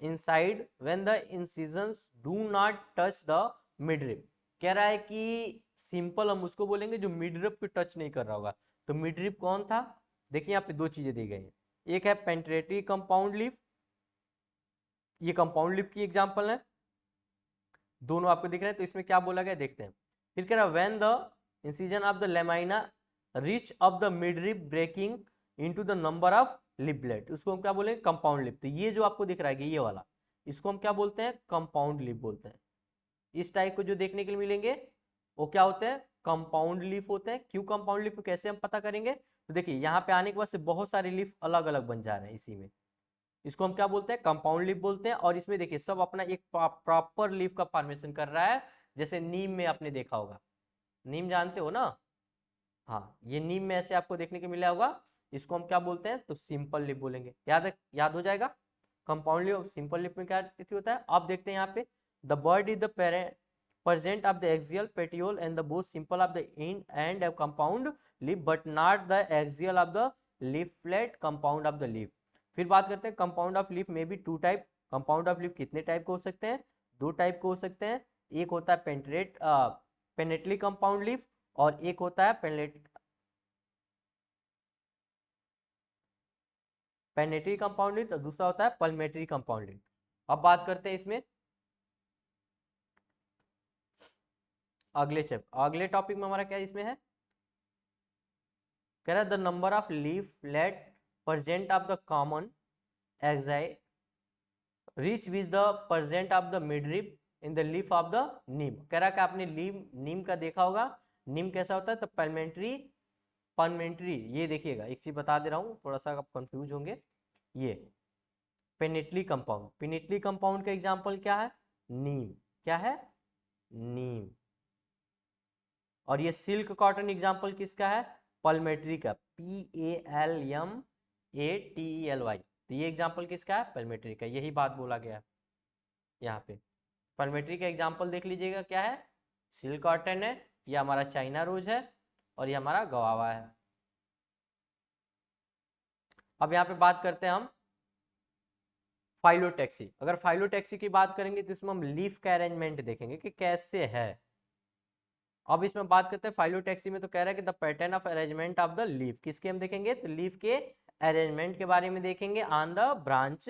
inside when the incisions do not touch the midrib. कह रहा है कि सिंपल हम उसको बोलेंगे जो मिडरिप को टच नहीं कर रहा होगा। तो मिडरिप कौन था, देखिए यहाँ पे दो चीजें दी गई हैं, एक है पेंट्रेटरी कंपाउंड लीफ, ये कंपाउंड लीफ की एग्जांपल है, दोनों आपको दिख रहे हैं। तो इसमें क्या बोला गया देखते हैं। फिर कह रहा है when the incision of the lamina reach of the midrib breaking into the number of leaflet, उसको हम क्या बोलेंगे, कंपाउंड लिप। तो ये जो आपको दिख रहा है ये वाला, इसको हम क्या बोलते हैं, कंपाउंड लिप बोलते हैं। इस टाइप को जो देखने के लिए मिलेंगे वो क्या होते हैं, कंपाउंड लीफ होते हैं। क्यों कंपाउंड लीफ, कैसे हम पता करेंगे, तो देखिए यहाँ पे आने के बाद से बहुत सारे लीफ अलग अलग बन जा रहे हैं इसी में, इसको हम क्या बोलते हैं, कंपाउंड लीफ बोलते हैं। और इसमें देखिए सब अपना एक प्रॉपर लीफ का फॉर्मेशन कर रहा है। जैसे नीम में आपने देखा होगा, नीम जानते हो ना, हाँ, ये नीम में ऐसे आपको देखने को मिला होगा, इसको हम क्या बोलते हैं, तो सिंपल लिप बोलेंगे। याद हो जाएगा। कंपाउंड लिप, सिंपल लिप में क्या होता है, आप देखते हैं यहाँ पे, the bird is the present of the axial petiole and the both simple of the end of compound leaf but not the axial of the leaflet compound of the leaf। फिर बात करते हैं कंपाउंड ऑफ लीफ में भी two type. Compound of leaf कितने type के हो सकते हैं, दो टाइप के हो सकते हैं। एक होता है पेनेटली कंपाउंड लीफ, और एक होता है पेनेटरी कंपाउंड लीफ, और दूसरा होता है पल्मेटरी कंपाउंड लीफ। अब बात करते हैं इसमें अगले टॉपिक में हमारा क्या इसमें है, कह रहा है the number of leaflet present of the common axis reach with the present of the midrib in the leaf of the neem. कह रहा है कि आपने नीम का देखा होगा, नीम कैसा होता है, तो परमेंट्री। ये देखिएगा एक चीज बता दे रहा हूँ, थोड़ा सा आप कंफ्यूज होंगे। ये पेनेटली कंपाउंड का एग्जाम्पल क्या है, नीम, क्या है, नीम। और ये सिल्क कॉटन एग्जाम्पल किसका है, पल्मेट्री का, PALMATELY। तो ये एग्जाम्पल किसका है, पल्मेट्री का। यही बात बोला गया है यहाँ पे। पल्मेट्री का एग्जाम्पल देख लीजिएगा क्या है, सिल्क कॉटन है, ये हमारा चाइना रोज है, और ये हमारा गवावा है। अब यहाँ पे बात करते हैं हम फाइलोटैक्सी। अगर फाइलोटैक्सी की बात करेंगे तो इसमें हम लीफ का अरेंजमेंट देखेंगे कि कैसे है। अब इसमें बात करते हैं फाइलोटैक्सी में, तो कह रहा है कि the pattern of arrangement of the leaf, किसके हम देखेंगे, तो लीफ के अरेंजमेंट के बारे में देखेंगे ऑन द ब्रांच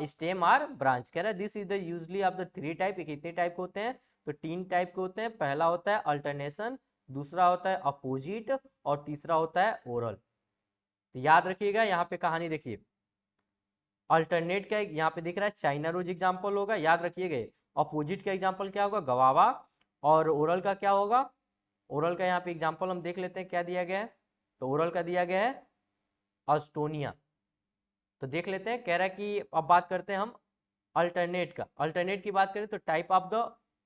स्टेम और ब्रांच। कह रहा है this is the usually of the three type. कितने टाइप होते हैं, तो तीन टाइप के होते हैं। पहला होता है अल्टरनेशन, दूसरा होता है अपोजिट, और तीसरा होता है ओरल। तो याद रखिएगा, यहाँ पे कहानी देखिए, अल्टरनेट का यहाँ पे दिख रहा है चाइना रोज एग्जाम्पल होगा, याद रखिएगा। अपोजिट का एग्जाम्पल क्या होगा, गवावा। और ओरल का क्या होगा, ओरल का यहाँ पे एग्जाम्पल हम देख लेते हैं क्या दिया गया है। तो ओरल का दिया गया है ऑस्टोनिया, तो देख लेते हैं, कह रहा है कि अब बात करते हैं हम अल्टरनेट का। अल्टरनेट की बात करें तो type of the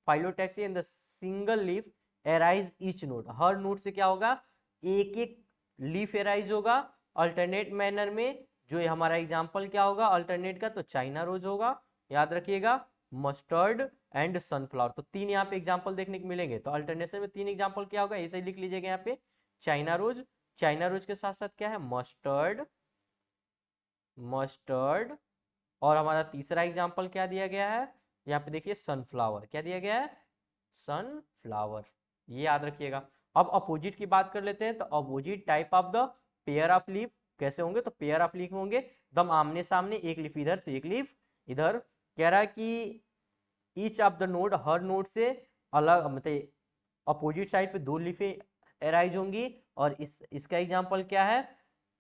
phyllotaxy in the single leaf arise each node, her node से क्या होगा, एक एक लीफ एराइज होगा अल्टरनेट मैनर में। जो ये हमारा एग्जांपल क्या होगा अल्टरनेट का, तो चाइना रोज होगा, याद रखिएगा, मस्टर्ड एंड सनफ्लावर। तो तीन यहाँ पे एग्जांपल देखने को मिलेंगे। तो अल्टरनेशन में तीन एग्जांपल क्या होगा, ऐसे ही लिख लीजिएगा यहाँ पे, चाइना रोज, चाइना रोज के साथ साथ क्या है, मस्टर्ड, मस्टर्ड, और हमारा तीसरा एग्जांपल क्या दिया गया है, यहाँ पे देखिए सनफ्लावर, क्या दिया गया है, सनफ्लावर, ये याद रखिएगा। अब अपोजिट की बात कर लेते हैं। तो opposite type of the pair of leaf कैसे होंगे, तो पेयर ऑफ लीफ होंगे दम आमने सामने, एक लीफ इधर तो एक लीफ इधर। कह रहा है कि each of the node, her node से अलग, मतलब अपोजिट साइड पे दो लीफें एराइज होंगी। और इसका एग्जांपल क्या है,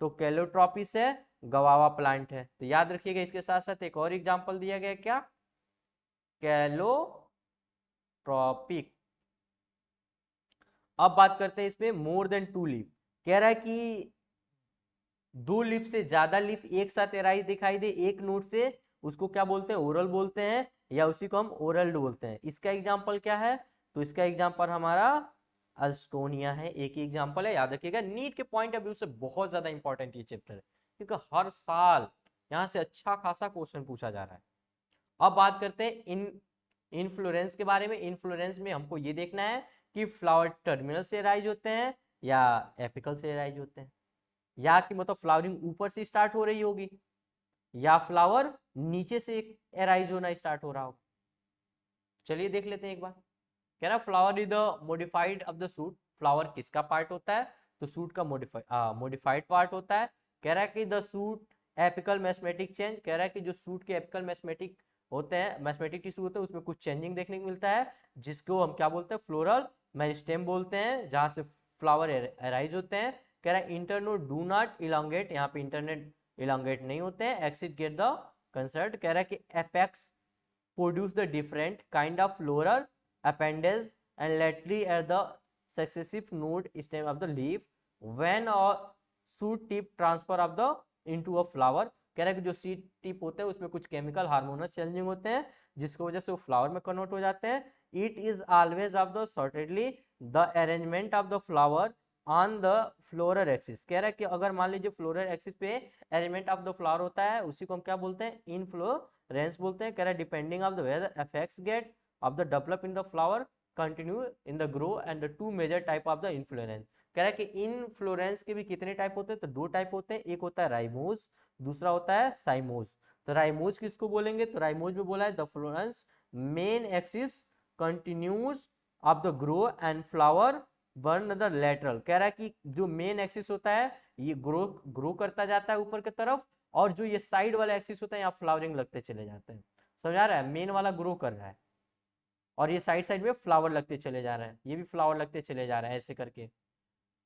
तो कैलोट्रॉपिस है, गवावा प्लांट है। तो याद रखिएगा, इसके साथ साथ एक और एग्जांपल दिया गया, क्या, कैलोट्रॉपिक। अब बात करते हैं इसमें मोर देन टू लीफ। कह रहा है कि दो लीफ से ज्यादा लीफ एक साथ एराइज दिखाई दे एक नोड से, उसको क्या बोलते हैं, ओरल बोलते हैं, या उसी को हम ओरल्ड बोलते हैं। इसका एग्जांपल क्या है, तो इसका एग्जांपल हमारा अल्स्टोनिया है। एक ही एग्जांपल है, याद रखिएगा। नीट के पॉइंट ऑफ व्यू से बहुत ज्यादा इंपॉर्टेंट ये चैप्टर है, क्योंकि हर साल यहाँ से अच्छा खासा क्वेश्चन पूछा जा रहा है। अब बात करते हैं इन्फ्लोरेंस के बारे में। इन्फ्लोरेंस में हमको ये देखना है कि फ्लावर टर्मिनल से राइज होते हैं या एपिकल से राइज होते हैं, या कि मतलब फ्लावरिंग ऊपर से स्टार्ट हो रही होगी, या फ्लावर नीचे से एराइज होना स्टार्ट हो रहा होगा। चलिए देख लेते हैं एक बार। कह रहा flower is the modified of the suit. Flower किसका पार्ट होता है, तो सूट का मोडिफाइड पार्ट होता है। कह रहा है कि the shoot apical mathematic change. कह रहा है कि जो सूट के एपिकल मैथमेटिक होते हैं, मैथमेटिक टिश्यू होते हैं, उसमें कुछ चेंजिंग देखने को मिलता है, जिसको हम क्या बोलते हैं, फ्लोरल मेरिस्टेम बोलते हैं, जहां से फ्लावर अराइज होते हैं। कह रहा है इंटरनोड डू नॉट इलांगेट, यहाँ पे इंटरनेट इलांगेट नहीं होते हैं, एक्सिट गेट द कंसर्ट। कह रहा है कि apex produce the different kind of floral appendage and laterally at the successive node stem of the leaf when a shoot tip transfer of the into a flower। कह रहा है कि जो seed tip होते हैं उसमें कुछ केमिकल हार्मोनल चेंजिंग होते हैं, जिसकी वजह से वो फ्लावर में कन्वर्ट हो जाते हैं। It is always of the certainly the arrangement of the flower on the floral axis. कह रहा है कि अगर मान लीजिए फ्लोरल एक्सिस पे अरेंजमेंट ऑफ द फ्लावर होता है, उसी को हम क्या बोलते हैं, इनफ्लोरेंस बोलते हैं। कह रहा है depending of the weather effects get of the develop in the flower continue in the grow and the two major type of the inflorescence। कह रहा है कि इनफ्लोरेंस के भी कितने टाइप होते हैं, तो दो टाइप होते हैं, एक होता है राइमोज, दूसरा होता है साइमोज। तो राइमोज किसको बोलेंगे, तो राइमोज में बोला है the Florence main axis continues of the grow and flower burn the lateral. कह रहा है कि जो मेन एक्सिस होता है ये ग्रो करता जाता है ऊपर की तरफ, और जो ये साइड वाला एक्सिस होता है यहाँ फ्लावरिंग लगते चले जाते हैं। समझ आ रहा है, मेन वाला ग्रो कर रहा है और ये साइड साइड में फ्लावर लगते चले जा रहे हैं, ये भी फ्लावर लगते चले जा रहे हैं ऐसे करके।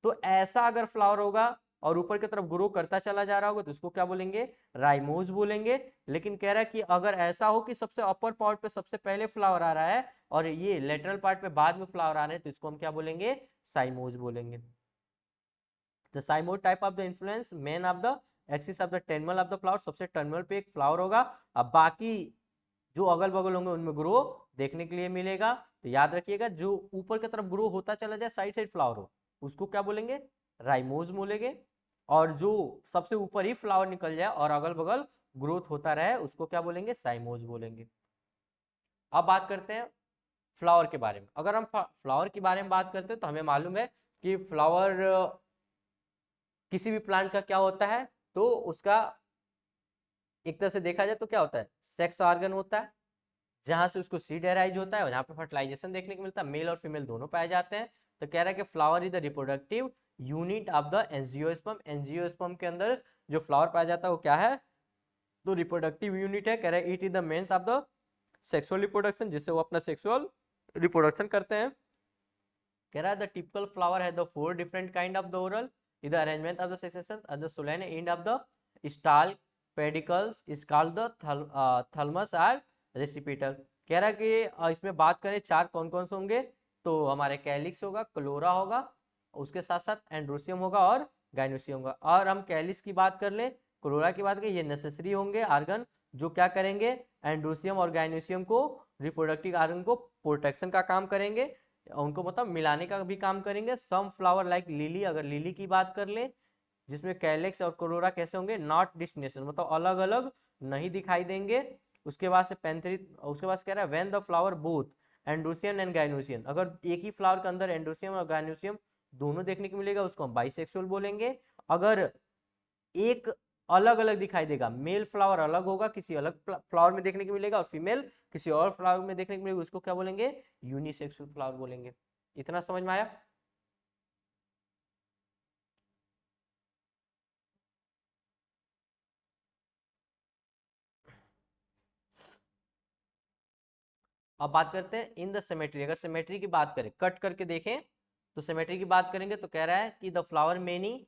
तो ऐसा अगर फ्लावर होगा और ऊपर की तरफ ग्रो करता चला जा रहा होगा तो उसको क्या बोलेंगे, राइमोज बोलेंगे। लेकिन कह रहा है कि अगर ऐसा हो कि सबसे अपर पार्ट पे सबसे पहले फ्लावर आ रहा है और ये लेटरल पार्ट पे बाद में फ्लावर आ रहे हैं, तो इसको हम क्या बोलेंगे, साइमोज बोलेंगे। The cymose type of the influence main of the axis of the terminal of the flower, सबसे टर्मिनल पे एक फ्लावर होगा, अब बाकी जो अगल बगल होंगे उनमें ग्रो देखने के लिए मिलेगा। तो याद रखिएगा, जो ऊपर की तरफ ग्रो होता चला जाए साइड साइड फ्लावर हो उसको क्या बोलेंगे, राइमोज बोलेंगे। और जो सबसे ऊपर ही फ्लावर निकल जाए और अगल बगल ग्रोथ होता रहे उसको क्या बोलेंगे, साइमोज बोलेंगे। अब बात करते हैं फ्लावर के बारे में। अगर हम फ्लावर के बारे में बात करते हैं तो हमें मालूम है कि फ्लावर किसी भी प्लांट का क्या होता है, तो उसका एक तरह से देखा जाए तो क्या होता है, सेक्स ऑर्गन होता है, जहां से उसको सीड एराइज होता है और जहां पे फर्टिलाइजेशन देखने को मिलता है, मेल और फीमेल दोनों पाए जाते हैं। तो कह रहा है कि flower is the reproductive unit of the angiosperm. Angiosperm के अंदर जो फ्लावर पाया जाता है वो क्या है, तो रिप्रोडक्टिव यूनिट है। कह रहा है it is the means of the sexual reproduction, जिससे वो अपना सेक्सुअल रिप्रोडक्शन करते हैं। कह रहा है द टिपिकल फ्लावर है the 4 different kind of the oral is the arrangement of the succession at the swollen end of the stalk pedicels is called the thalamus और रेसिपिटल। कह रहा है कि इसमें बात करें चार कौन कौन से होंगे, तो हमारे कैलिक्स होगा, क्लोरा होगा, उसके साथ साथ एंड्रोसियम होगा और गाइनोसियम होगा। और हम कैलिक्स की बात कर लें, क्लोरा की बात करें, ये नेसेसरी होंगे आर्गन जो क्या करेंगे, एंड्रोसियम और गाइनोसियम को, रिप्रोडक्टिव आर्गन को प्रोटेक्शन का काम करेंगे, उनको मतलब मिलाने का भी काम करेंगे। सम फ्लावर लाइक लिली, अगर लिली की बात कर ले जिसमें कैलेक्स और कोरोरा कैसे होंगे, नॉट डिस्टिनेशन, मतलब अलग अलग नहीं दिखाई देंगे। उसके बाद से पैंथेरी, उसके बाद कह रहा है when the flower both androecium and gynoecium, अगर एक ही फ्लावर के अंदर एंड्रोसियम और गाइनोसियम दोनों देखने को मिलेगा उसको हम बाइसेक्सुअल बोलेंगे। अगर एक अलग अलग दिखाई देगा, मेल फ्लावर अलग होगा किसी अलग फ्लावर में देखने को मिलेगा और फीमेल किसी और फ्लावर में देखने को मिलेगा, उसको क्या बोलेंगे, यूनिसेक्सुअल फ्लावर बोलेंगे। इतना समझ में आया? अब बात करते हैं इन द सिमेट्री, अगर सिमेट्री की बात करें कट करके देखें तो सिमेट्री की बात करेंगे तो कह रहा है कि the flower many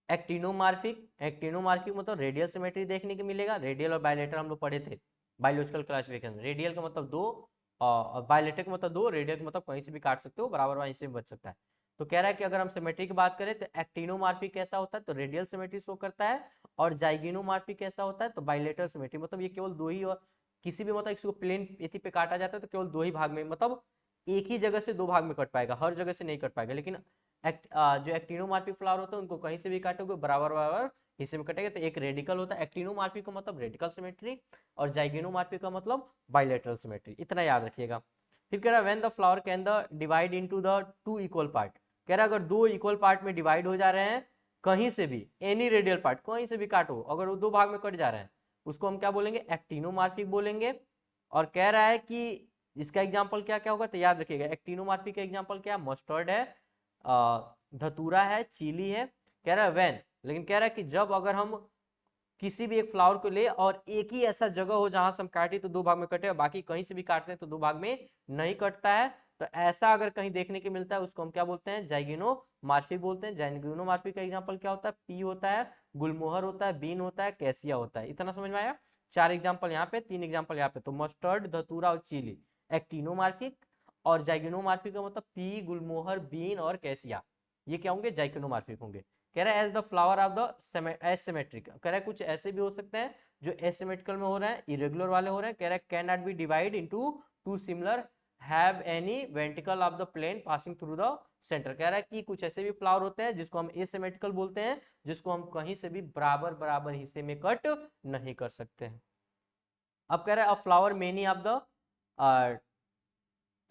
actinomorphic, actinomorphic मतलब रेडियल सिमेट्री देखने को मिलेगा। रेडियल और बायलेटरल हम लोग पढ़े थे बायोलॉजिकल क्लासिफिकेशन, रेडियल का मतलब दो और बायलेटरल का मतलब दो, रेडियल का मतलब कहीं से भी काट सकते हो, बराबर वहीं से भी बच सकता है। तो कह रहा है कि अगर हम सिमेट्री की बात करें तो एक्टिनोमार्फिक कैसा होता है, तो रेडियल सिमेट्री शो करता है, और जाइगिनोमार्फिक कैसा होता है, तो बायलेटरल सिमेट्री, मतलब ये केवल दो ही, और किसी भी मतलब इसको प्लेन एथी पे काटा जाता है तो केवल दो ही भाग में, मतलब एक ही जगह से दो भाग में कट पाएगा, हर जगह से नहीं कट पाएगा। लेकिन जो एक्टिनोमार्फिक फ्लावर होता है उनको कहीं से भी काटोगे बराबर बराबर हिस्से में कटेगा। तो एक रेडिकल होता है, एक्टिनोमार्फिक का मतलब रेडिकल सिमेट्री, और जाइगिनोमार्फिक का मतलब बाइलेटरल सिमेट्री, इतना याद रखिएगा। फिर कह रहा है when the flower can the divide into the two equal part, कह रहा है अगर दो इक्वल पार्ट में डिवाइड हो जा रहे हैं कहीं से भी, एनी रेडियल पार्ट कहीं से भी काटो, अगर वो दो भाग में कट जा रहे हैं उसको हम क्या बोलेंगे, एक्टिनोमार्फिक बोलेंगे। और कह रहा है कि इसका एग्जांपल क्या क्या होगा, तो याद रखिएगा एक्टिनोमार्फिक का एग्जांपल क्या है, मस्टर्ड है, धतूरा है, चिली है। कह रहा है वैन, लेकिन कह रहा है कि जब अगर हम किसी भी एक फ्लावर को ले और एक ही ऐसा जगह हो जहां से हम काटे तो दो भाग में कटे और बाकी कहीं से भी काटते हैं तो दो भाग में नहीं कटता है, तो ऐसा अगर कहीं देखने को मिलता है उसको हम क्या बोलते हैं, जाइगिनोमार्फिक बोलते हैं। जाइगिनोमार्फिक का एग्जांपल क्या होता है, पी होता है, गुलमोहर होता है, बीन होता है, कैसिया होता है। इतना समझ में आया? चार एग्जाम्पल यहाँ पे, तीन एग्जाम्पल यहाँ पे, तो मस्टर्ड, धतूरा और चिली एक्टिनोमार्फिक, और जाइगिनोमार्फिक का मतलब पी, गुलमोहर, बीन और कैसिया, ये क्या होंगे, जाइगिनोमार्फिक होंगे। कह रहा है as the flower of the asymmetric, कह रहा है कुछ ऐसे भी हो सकते हैं जो एसिमेट्रिकल में हो रहे हैं, इरेगुलर वाले हो रहे हैं। कह रहा है cannot be divide into two similar have any vertical of the plane passing through the centre. कह रहा है कि कुछ ऐसे भी फ्लावर होते हैं जिसको हम एसिमेट्रिकल बोलते हैं, जिसको हम कहीं से भी बराबर बराबर हिस्से में कट नहीं कर सकते हैं। अब कह रहा है a flower many of the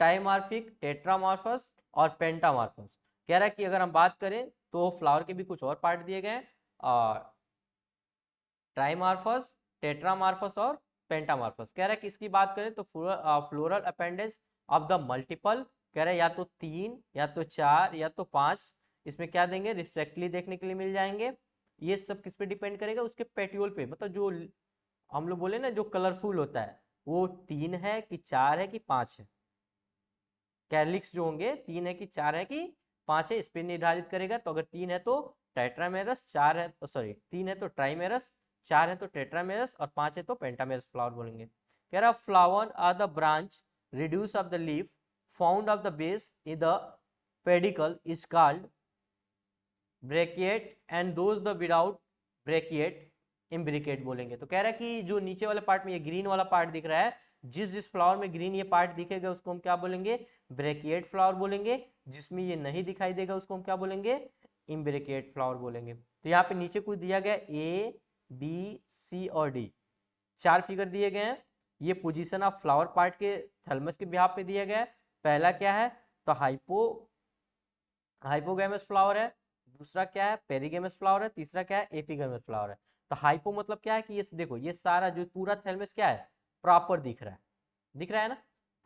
trimorphic, tetramorphous और पेंटामार्फस। कह रहा है कि अगर हम बात करें तो फ्लावर के भी कुछ और पार्ट दिए गए हैं, ट्राइमार्फस, टेट्रामार्फस और पेंटामार्फस। कह रहा है कि इसकी बात करें तो floral appendage of the multiple, कह रहा है या तो तीन या तो चार या तो पांच, इसमें क्या देंगे, रिफ्लेक्टली देखने के लिए मिल जाएंगे। ये सब किस पे डिपेंड करेगा, उसके पेट्यूल पे, मतलब जो हम लोग बोले ना जो कलरफुल होता है वो तीन है कि चार है कि पांच है, कैलिक्स जो होंगे तीन है कि चार है कि पांच है, इस पर निर्धारित करेगा। तो अगर तीन है तो टेट्रामेरस, चार है सॉरी तीन है तो ट्राइमेरस, चार है तो टेट्रामेरस और पांच है तो पेंटामेरस फ्लावर बोलेंगे। कह रहा flower are the branch reduce of the leaf found of the base in the pedicel is called bracteate and those the without bracteate imbricate बोलेंगे। तो कह रहा है कि जो नीचे वाले पार्ट में ये ग्रीन वाला पार्ट दिख रहा है, जिस जिस फ्लावर में ग्रीन ये पार्ट दिखेगा उसको हम क्या बोलेंगे, ब्रेकिएट फ्लावर बोलेंगे। जिसमें ये नहीं दिखाई देगा उसको हम क्या बोलेंगे, इम्ब्रिकेट फ्लावर बोलेंगे। तो यहाँ पे नीचे कुछ दिया गया ए बी सी और डी, चार फिगर दिए गए हैं। ये पोजीशन ऑफ फ्लावर पार्ट के थैलमस के बिहाफ पे दिया गया है। पहला क्या है, तो हाइपोगैमस फ्लावर है, दूसरा क्या है, पेरीगैमस फ्लावर है, तीसरा क्या है, एपिगैमस फ्लावर है। तो हाइपो मतलब क्या है कि ये देखो ये सारा जो पूरा थैलमस क्या है, प्रॉपर दिख रहा है, दिख रहा है ना,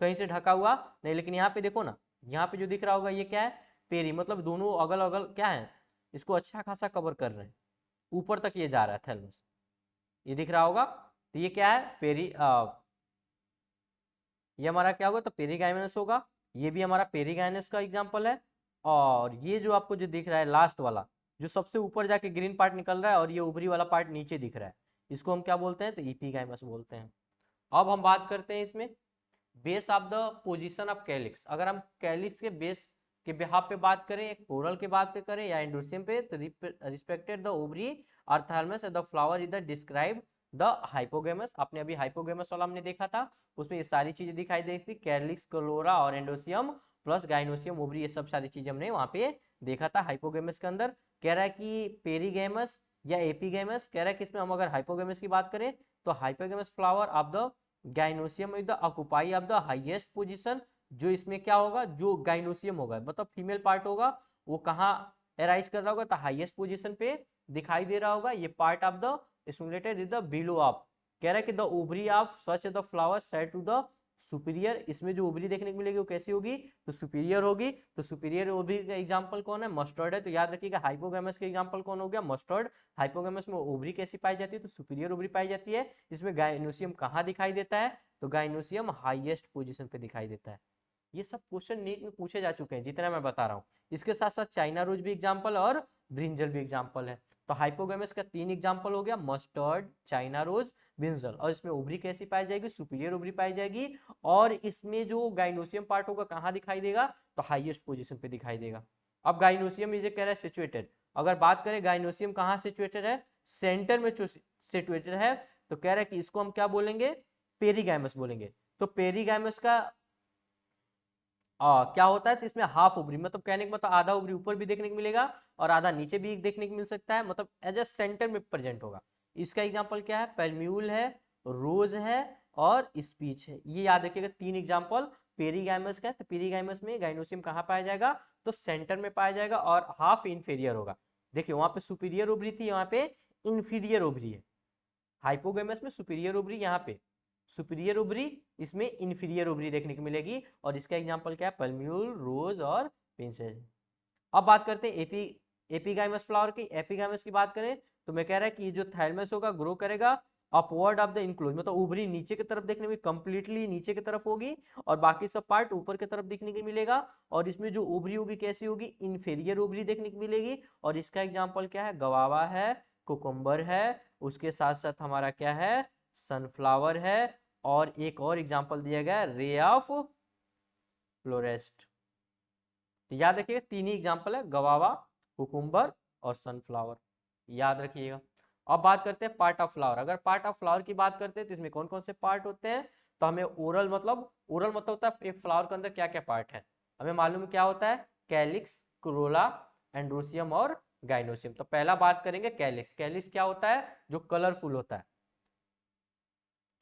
कहीं से ढका हुआ नहीं। लेकिन यहाँ पे देखो ना, यहाँ पे जो दिख रहा होगा ये क्या है, पेरी, मतलब दोनों अगल अगल क्या है, इसको अच्छा खासा कवर कर रहे हैं, ऊपर तक ये जा रहा है थैलमस, ये दिख रहा होगा। तो ये क्या है, ये हमारा क्या होगा, तो पेरीगाइनस होगा। ये भी हमारा पेरीगाइनस का एग्जांपल है। और ये जो आपको जो दिख रहा है लास्ट वाला, जो सबसे ऊपर जाके ग्रीन पार्ट निकल रहा है और ये ऊपरी वाला पार्ट नीचे दिख रहा है, इसको हम क्या बोलते हैं, तो एपिगाइमस बोलते हैं। अब हम बात करते हैं इसमें base of the position of calyx. अगर हम कैलिक्स के बेस के बिहाफ पे बात करें, या कोरल के बात पे करें, या एंडोसियम पे, तो रिस्पेक्टेड द ओवरी और thalamus the flower is the describe the hypogynous. आपने अभी हाइपोगेमस वाला हमने देखा था, उसमें ये सारी चीजें दिखाई देती थी, कैलिक्स, क्लोरा और एंडोसियम प्लस गाइनोसियम ओवरी, ये सब सारी चीजें हमने वहां पे देखा था हाइपोगेमस के अंदर। कह रहा है कि पेरीगेमस या एपीगेमस, कह रहा है कि इसमें हम अगर हाइपोगेमस की बात करें तो hypogynous flower of the gynoecium is the occupy of the highest position. जो इसमें क्या होगा, जो गाइनोसियम होगा मतलब फीमेल पार्ट होगा, वो कहाँ एराइज कर रहा होगा, तो हाईएस्ट पोजीशन पे दिखाई दे रहा होगा। ये part of the stimulated is the below of, कह रहा है कि the ovary of such the flower set to the superior. इसमें जो ओवरी देखने को मिलेगी वो कैसी होगी, तो सुपीरियर होगी। तो सुपीरियर ओवरी का एग्जांपल कौन है, मस्टर्ड है। तो याद रखिएगा हाइपोगैमस के एग्जांपल कौन हो गया, मस्टर्ड। हाइपोगैमस में ओवरी कैसी पाई जाती है, तो सुपीरियर ओवरी पाई जाती है। इसमें गाइनोसियम कहाँ दिखाई देता है, तो गाइनोसियम हाईएस्ट पोजीशन पे दिखाई देता है। ये सब क्वेश्चन नीट में पूछे जा चुके हैं जितना मैं बता रहा हूँ। इसके साथ साथ चाइना रोज भी एग्जाम्पल और ब्रिंजल भी एग्जाम्पल है। तो हाइपोगेमस का 3 एग्जाम्पल हो गया, मस्टर्ड, चाइना रोज, ब्रिंजल। और इसमें ओवरी कैसी पाई जाएगी, सुपीरियर ओवरी पाई जाएगी। और इसमें जो गाइनोसियम पार्ट होगा कहाँ दिखाई देगा, तो हाईएस्ट पोजीशन पे दिखाई देगा। अब गाइनोसियम इज कह रहा है सिचुएटेड। अगर बात करें गाइनोसियम कहाँ सिचुएटेड है, सेंटर में सिचुएटेड है, तो कह रहा है कि इसको हम क्या बोलेंगे, पेरीगैमस बोलेंगे। तो पेरीगैमस का क्या होता है, तो इसमें हाफ ओवरी, मतलब कहने का मतलब आधा ओवरी ऊपर भी देखने को मिलेगा और आधा नीचे भी देखने को मिल सकता है, मतलब एज ए सेंटर में प्रेजेंट होगा। इसका एग्जांपल क्या है, पैल्म्यूल है, रोज है और स्पीच है। ये याद रखिएगा 3 एग्जांपल पेरीगैमस का है। तो पेरीगैमस में गाइनोसियम कहाँ पाया जाएगा, तो सेंटर में पाया जाएगा और हाफ इंफीरियर होगा। देखिए वहां पे सुपीरियर ओवरी थी, यहाँ पे इंफीरियर ओवरी है। हाइपोगैमस में सुपीरियर ओवरी, यहाँ पे सुपीरियर ओवरी, इसमें इंफीरियर ओवरी देखने को मिलेगी। और इसका एग्जांपल क्या है, पल्म्यूल, रोज और पिंसेज। अब बात करते हैं एपिगाइमस फ्लावर की। एपिगाइमस की बात करें तो मैं कह रहा है कि जो थैलमस होगा ग्रो करेगा अपवर्ड ऑफ द इनक्लोज, मतलब ओवरी नीचे की तरफ देखने में कंप्लीटली नीचे की तरफ होगी और बाकी सब पार्ट ऊपर की तरफ देखने को मिलेगा। और इसमें जो ओवरी होगी कैसी होगी, इंफीरियर ओवरी देखने को मिलेगी। और इसका एग्जांपल क्या है, गवावा है, कुकुम्बर है, उसके साथ साथ हमारा क्या है, सनफ्लावर है। और एक और एग्जांपल दिया गया रे ऑफ फ्लोरेस्ट। याद रखिएगा 3 ही एग्जांपल है, गवावा, कुकुम्बर और सनफ्लावर, याद रखिएगा। अब बात करते हैं पार्ट ऑफ फ्लावर। अगर पार्ट ऑफ फ्लावर की बात करते हैं तो इसमें कौन कौन से पार्ट होते हैं, तो हमें ओरल मतलब होता है एक फ्लावर के अंदर क्या क्या पार्ट है, हमें मालूम क्या होता है, कैलिक्स, क्रोला, एंड्रोसियम और गाइनोसियम। तो पहला बात करेंगे कैलिक्स। कैलिक्स क्या होता है, जो कलरफुल होता है,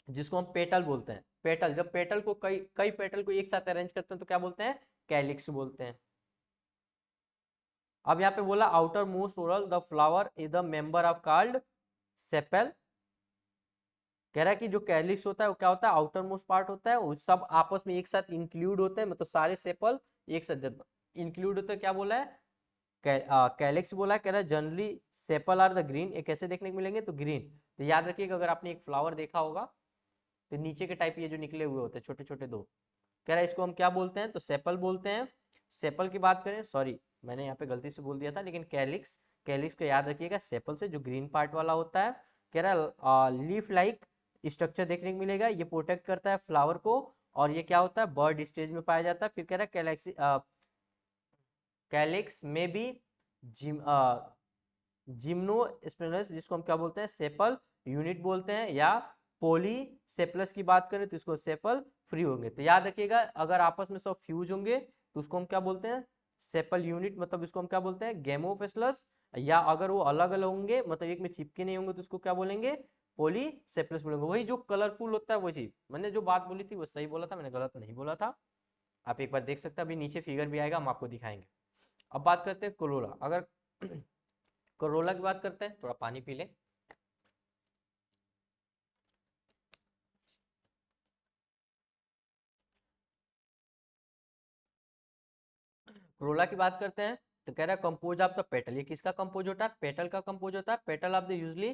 जिसको हम पेटल बोलते हैं। पेटल, जब पेटल को कई कई पेटल को एक साथ अरेंज करते हैं तो क्या बोलते हैं, कैलिक्स बोलते हैं। अब यहाँ पे बोला outer most oral the flower is the member of called sepal. कह रहा है कि जो कैलिक्स होता है वो क्या होता है, आउटर मोस्ट पार्ट होता है, वो सब आपस में एक साथ इंक्लूड होते हैं, मतलब सारे सेपल एक साथ इंक्लूड होते हैं। क्या बोला है, कैलिक्स बोला है। कह रहा है generally sepal are the green, ये कैसे देखने को मिलेंगे, तो ग्रीन। तो याद रखिएगा अगर आपने एक फ्लावर देखा होगा तो नीचे के टाइप ये जो निकले हुए होते हैं छोटे छोटे दो, कह रहा है इसको हम क्या बोलते हैं, तो सेपल बोलते हैं। सेपल की बात करें, सॉरी मैंने यहाँ पे गलती से बोल दिया था, लेकिन कैलिक्स, कैलिक्स को याद रखिएगा सेपल से, जो ग्रीन पार्ट वाला होता है। कह रहा है लीफ लाइक स्ट्रक्चर देखने को मिलेगा, ये प्रोटेक्ट करता है फ्लावर को। और ये क्या होता है, बर्ड स्टेज में पाया जाता है। फिर कह रहा है कैलिक्स में भी जिम्नोस्पर्मस, जिसको हम क्या बोलते हैं, सेपल यूनिट बोलते हैं। या पॉलीसेपलस की बात करें तो इसको सेपल फ्री होंगे। तो याद रखिएगा अगर आपस में सब फ्यूज होंगे तो उसको हम क्या बोलते हैं, सेपल यूनिट, मतलब इसको हम क्या बोलते हैं, गेमोफेसलस। या अगर वो अलग अलग होंगे, मतलब एक में चिपके नहीं होंगे, तो उसको क्या बोलेंगे, पॉलीसेपलस बोलेंगे। वही जो कलरफुल होता है वही, मैंने जो बात बोली थी वो सही बोला था, मैंने गलत नहीं बोला था। आप एक बार देख सकते हैं, अभी नीचे फिगर भी आएगा, हम आपको दिखाएंगे। अब बात करते हैं कोरोला। अगर कोरोला की बात करते हैं, थोड़ा पानी पी ले। कोरोला की बात करते हैं तो कह रहा है कंपोज ऑफ द पेटल। ये किसका कंपोज होता है, पेटल का कंपोज होता है। Petal of the usually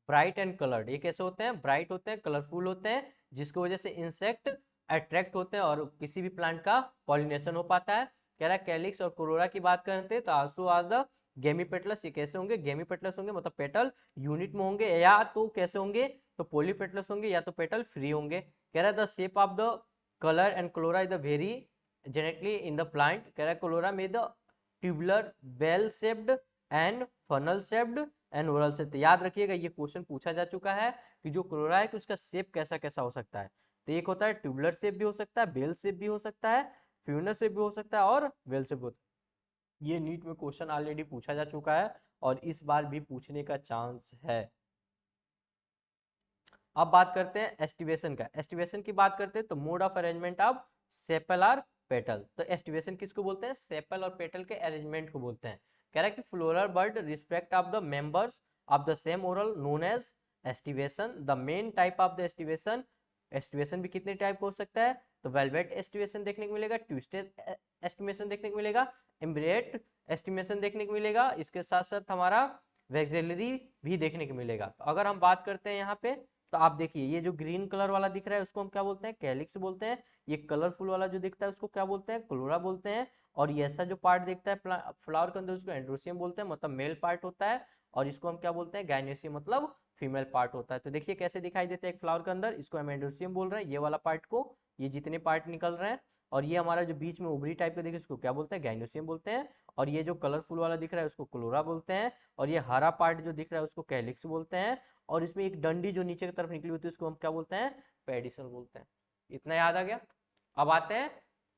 bright and coloured, ये कैसे होते हैं, ब्राइट होते हैं, कलरफुल होते हैं, जिसकी वजह से इंसेक्ट अट्रैक्ट होते हैं और किसी भी प्लांट का पॉलिनेशन हो पाता है। कह रहा है कैलिक्स और कोरोला की बात करते हैं तो आल्सो आर द गेमीपेटलस, ये कैसे होंगे, गेमीपेटलस होंगे, मतलब पेटल यूनिट में होंगे, या तो कैसे होंगे, तो पॉलीपेटलस होंगे, या तो पेटल फ्री होंगे। कह रहा है the shape of the colour and corolla is the very genetically in the plant, कह रहा है क्लोरा में the tubular bell shaped and funnel shaped and oral shaped. याद रखिएगा ये क्वेश्चन पूछा जा चुका है कि जो क्लोरा है कि उसका शेप कैसा कैसा हो सकता है। तो एक होता है ट्यूबुलर शेप भी हो सकता है, बेल शेप भी हो सकता है, फ्यूनस शेप भी हो सकता है और बेल शेप भी होता है। ये नीट में क्वेश्चन ऑलरेडी पूछा जा चुका है और इस बार भी पूछने का चांस है। अब बात करते हैं एस्टिवेशन का। एस्टिवेशन की बात करते हैं तो mode of arrangement of sepal और पेटल। तो एस्टिवेशन किसको बोलते हैं? सेपल और पेटल के अरेंजमेंट को बोलते हैं। कह रहा है कि floral bird respect of the members of the same oral known as aestivation. The main type of the aestivation, aestivation भी कितने टाइप का हो सकता है? तो वेलवेट एस्टिवेशन देखने को मिलेगा, ट्विस्टेड एस्टिवेशन देखने को मिलेगा, एम्ब्रिएट एस्टिमेशन देखने को मिलेगा, इसके साथ साथ हमारा वैक्सेलरी भी देखने को मिलेगा। अगर हम बात करते हैं यहाँ पे तो आप देखिए ये जो ग्रीन कलर वाला दिख रहा है उसको हम क्या बोलते हैं? कैलिक्स बोलते हैं। ये कलरफुल वाला जो दिखता है उसको क्या बोलते हैं? क्लोरा बोलते हैं। और ये ऐसा जो पार्ट दिखता है फ्लावर के अंदर उसको एंड्रोसियम बोलते हैं, मतलब मेल पार्ट होता है। और इसको हम क्या बोलते हैं? गाइनोसियम, मतलब फीमेल पार्ट होता है। तो देखिए कैसे दिखाई देते हैं एक फ्लावर के अंदर, इसको हम एंड्रोसियम बोल रहे हैं, ये वाला पार्ट को, ये जितने पार्ट निकल रहे हैं। और ये हमारा जो बीच में उभरी टाइप का देखिए इसको क्या बोलते हैं? गाइनोसियम बोलते हैं। और ये जो कलरफुल वाला दिख रहा है उसको क्लोरा बोलते हैं। और ये हरा पार्ट जो दिख रहा है उसको कैलिक्स बोलते हैं। और इसमें एक डंडी जो नीचे की तरफ निकली होती है उसको हम क्या बोलते हैं? पेडिसल बोलते हैं। इतना याद आ गया। अब आते हैं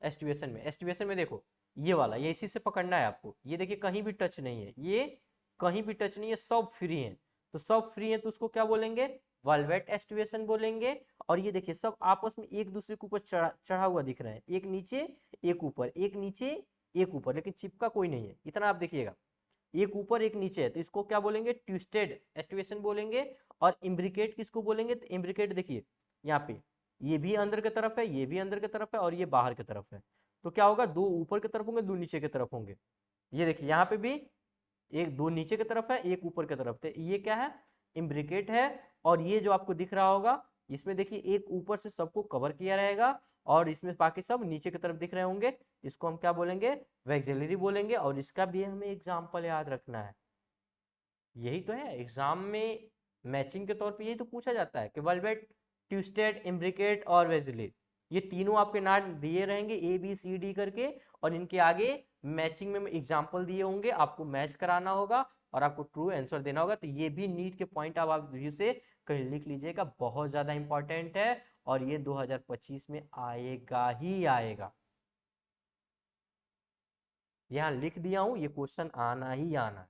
एस्टिवेशन में। एस्टिवेशन में देखो ये वाला, ये इसी से पकड़ना है आपको। ये देखिए कहीं भी टच नहीं है, ये कहीं भी टच नहीं है, सब फ्री है। तो सब फ्री है तो उसको क्या बोलेंगे? वल्वेट एस्टिवेशन बोलेंगे। और ये देखिए सब आपस में एक दूसरे के ऊपर चढ़ा हुआ दिख रहा है, एक नीचे एक ऊपर, एक नीचे एक ऊपर, लेकिन चिपका कोई नहीं है। इतना आप देखिएगा, एक ऊपर एक नीचे है, तो इसको क्या बोलेंगे? ट्विस्टेड एस्टिवेशन बोलेंगे। और इम्ब्रिकेट किसको बोलेंगे? तो इम्ब्रिकेट देखिए यहाँ पे ये भी अंदर की तरफ है, ये भी अंदर की तरफ है और ये बाहर की तरफ है। तो क्या होगा? दो ऊपर की तरफ होंगे, दो नीचे की तरफ होंगे। ये देखिए यहाँ पे भी एक, दो नीचे की तरफ है, एक ऊपर की तरफ। तो ये क्या है? इम्ब्रिकेट है। और ये जो आपको दिख रहा होगा इसमें देखिए एक ऊपर से सबको कवर किया रहेगा और इसमें बाकी सब नीचे की तरफ दिख रहे होंगे। इसको हम क्या बोलेंगे? वैक्सेलरी बोलेंगे। और इसका भी हमें एग्जाम्पल याद रखना है। यही तो है एग्जाम में मैचिंग के तौर पे, यही तो पूछा जाता है कि वल्वेट, ट्विस्टेड, इम्ब्रिकेट और वेजिलेट, ये तीनों आपके नाम दिए रहेंगे ए बी सी डी करके। और इनके आगे मैचिंग में एग्जाम्पल दिए होंगे, आपको मैच कराना होगा और आपको ट्रू आंसर देना होगा। तो ये भी नीट के पॉइंट ऑफ व्यू से कहीं लिख लीजिएगा, बहुत ज्यादा इंपॉर्टेंट है और ये 2025 में आएगा ही आएगा। यहाँ लिख दिया हूं, ये क्वेश्चन आना ही आना है।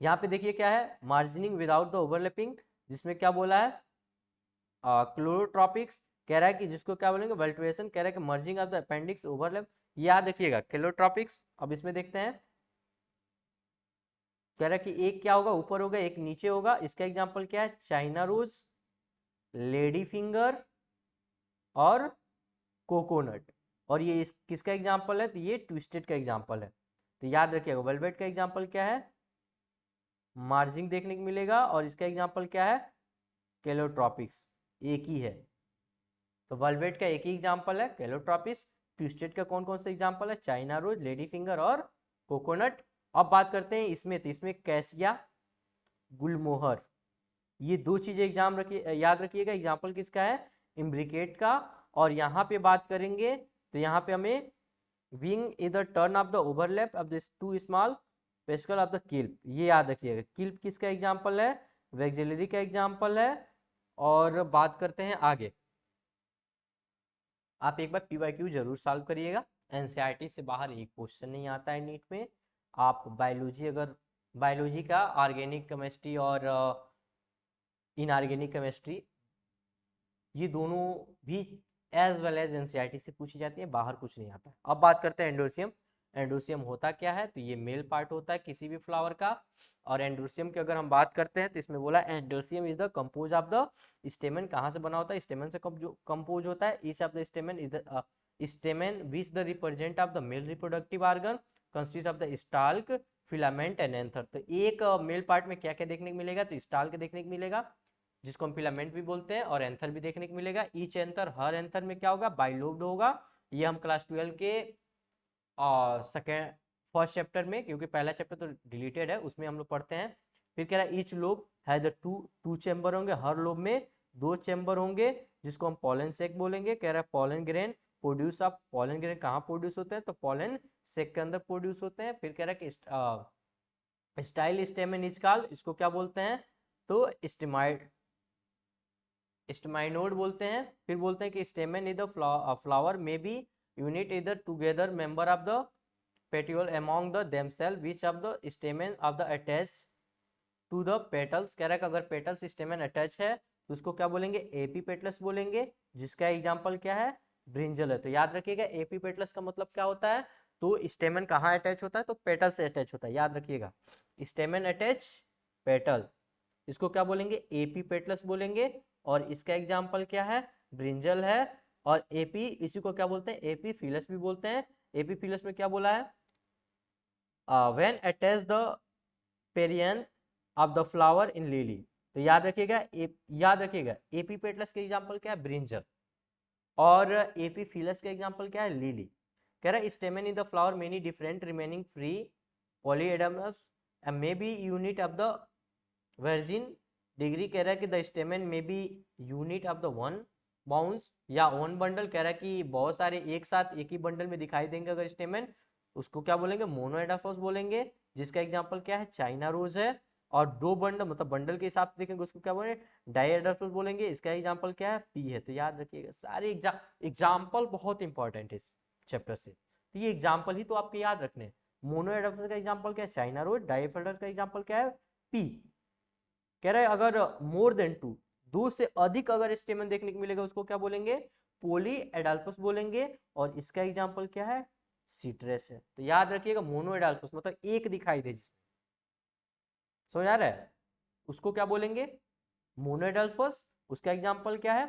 यहाँ पे देखिए क्या है? मार्जिनिंग विदाउट द ओवरलैपिंग, जिसमें क्या बोला है? क्लोरोट्रॉपिक्स। कह रहा है कि जिसको क्या बोलेंगे? वल्ट्रेशन। कह रहा है कि merging of the appendix overlap. याद रखिएगा क्लोरोट्रॉपिक्स। अब इसमें देखते हैं, कह रहा है कि एक क्या होगा? ऊपर होगा, एक नीचे होगा। इसका एग्जांपल क्या है? चाइना रोज, लेडी फिंगर और कोकोनट। और ये किसका एग्जांपल है? तो ये ट्विस्टेड का एग्जांपल है। तो याद रखिएगा वेलवेट का एग्जांपल क्या है? मार्जिंग देखने को मिलेगा। और इसका एग्जांपल क्या है? केलोट्रॉपिक्स। एक ही है। तो वेलवेट का एक ही एग्जांपल है केलोट्रॉपिक्स। ट्विस्टेड का कौन कौन से एग्जांपल है? चाइना रोज, लेडी फिंगर और कोकोनट। अब बात करते हैं इसमें, तो इसमें कैसिया, गुलमोहर, ये दो चीजें एग्जाम रखिए, याद रखिएगा। एग्जाम्पल किसका है? इम्ब्रिकेट का। और यहाँ पे बात करेंगे तो यहाँ पे हमें विंग इधर turn of the overlap of this two small vesicle of the किल्प, ये याद रखिएगा। किल्प किसका एग्जाम्पल है? वैक्सेलरी का एग्जाम्पल है। और बात करते हैं आगे, आप एक बार पीवाईक्यू जरूर सॉल्व करिएगा। एनसीईआरटी से बाहर एक क्वेश्चन नहीं आता है नीट में। आप बायोलॉजी, अगर बायोलॉजी का ऑर्गेनिक केमिस्ट्री और इनऑर्गेनिक केमिस्ट्री, ये दोनों भी एज वेल एज एनसीईआरटी से पूछी जाती है, बाहर कुछ नहीं आता। अब बात करते हैं एंडोसियम। एंडोसियम होता क्या है? तो ये मेल पार्ट होता है किसी भी फ्लावर का। और एंडोसियम की अगर हम बात करते हैं तो इसमें बोला एंडोसियम is the compose of the स्टेमन। कहाँ से बना होता है? स्टेमन से कंपोज होता है। Each of the स्टेमन is the स्टेमन which the represent of the male reproductive organ consist of the stalk, filament and anther. तो एक मेल पार्ट में क्या क्या देखने को मिलेगा? तो स्टाल्क देखने को मिलेगा, जिसको हम फिलामेंट भी बोलते हैं, और एंथर भी देखने को मिलेगा। ईच एंथर, हर एंथर में क्या होगा? बाइलोब्ड होगा। ये हम क्लास 12 के सेकेंड फर्स्ट चैप्टर में, क्योंकि पहला चैप्टर तो डिलीटेड है, उसमें हम लोग पढ़ते हैं। फिर कह रहा है each lobe has the two chamber होंगे, हर लोब में दो चैम्बर होंगे, जिसको हम पॉलन सेक बोलेंगे। कह रहा है pollen grain produce of pollen grain कहाँ प्रोड्यूस होते हैं, तो पॉलन सेक के अंदर प्रोड्यूस होते हैं। फिर कह रहा है कि स्टाइल स्टेमन इज कॉल्ड, इसको क्या बोलते हैं, तो स्टेमाइनोड बोलते हैं। फिर बोलते हैं कि stamen is the flower may be unit इधर together member of the petiole among the themselves which of the stamen of the attach to the petals. कह रहा है कि अगर पेटल्स स्टेमन अटैच है तो उसको क्या बोलेंगे, एपी पेटल्स बोलेंगे, जिसका एग्जांपल क्या है, ब्रिंजल है। तो याद रखिएगा एपी पेटल्स का मतलब क्या होता है, तो स्टेमन कहाँ अटैच होता है, तो पेटल से अटैच होता है, याद रखिएगा स्टेमन अटैच पेटल, इसको क्या बोलेंगे, एपी पेटल्स बोलेंगे। और इसका एग्जांपल क्या है, ब्रिंजल है। और एपी इसी को क्या बोलते हैं, एपी फिलस भी बोलते हैं। एपी फिलस में क्या बोला है, when attach the पेरियन of the flower in lily. तो याद रखिएगा एपी पेटल्स के एग्जांपल क्या है, ब्रिंजल, और एपी फिलस का एग्जांपल क्या है, लिली। कह रहा है stamen in the flower many different remaining free polyadelphous may be unit of the virgin degree. कह रहा है कि the stamen may be unit of the one bounce या वन बंडल। कह रहा है कि बहुत सारे एक साथ एक ही बंडल में दिखाई देंगे अगर स्टेमन, उसको क्या बोलेंगे, मोनोएडाफोस बोलेंगे, जिसका एग्जांपल क्या है, चाइना रोज है। और दो बंडल मतलब बंडल के हिसाब से देखेंगे उसको क्या बोलेंगे, डाइएडाफोस बोलेंगे, इसका एग्जांपल क्या है, पी है। तो याद रखिएगा सारे एग्जाम्पल बहुत इंपॉर्टेंट है इस चैप्टर से, तो ये एग्जाम्पल ही तो आपके याद रखने हैं। मोनोएडाफोस का एग्जांपल क्या है, चाइना रोज, डाइएडाफोस का एग्जांपल क्या है, पी। कह रहा है अगर मोर देन टू, दो से अधिक अगर स्टेमन देखने को मिलेगा उसको क्या बोलेंगे, पोली एडाल्पस बोलेंगे। और इसका एग्जांपल क्या है, सीट्रेस है। तो याद रखिएगा मोनो एडाल्पस मतलब एक दिखाई दे जिसमें, समझ आ रहा है, उसको क्या बोलेंगे, मोनो एडाल्पस। उसका एग्जांपल क्या है,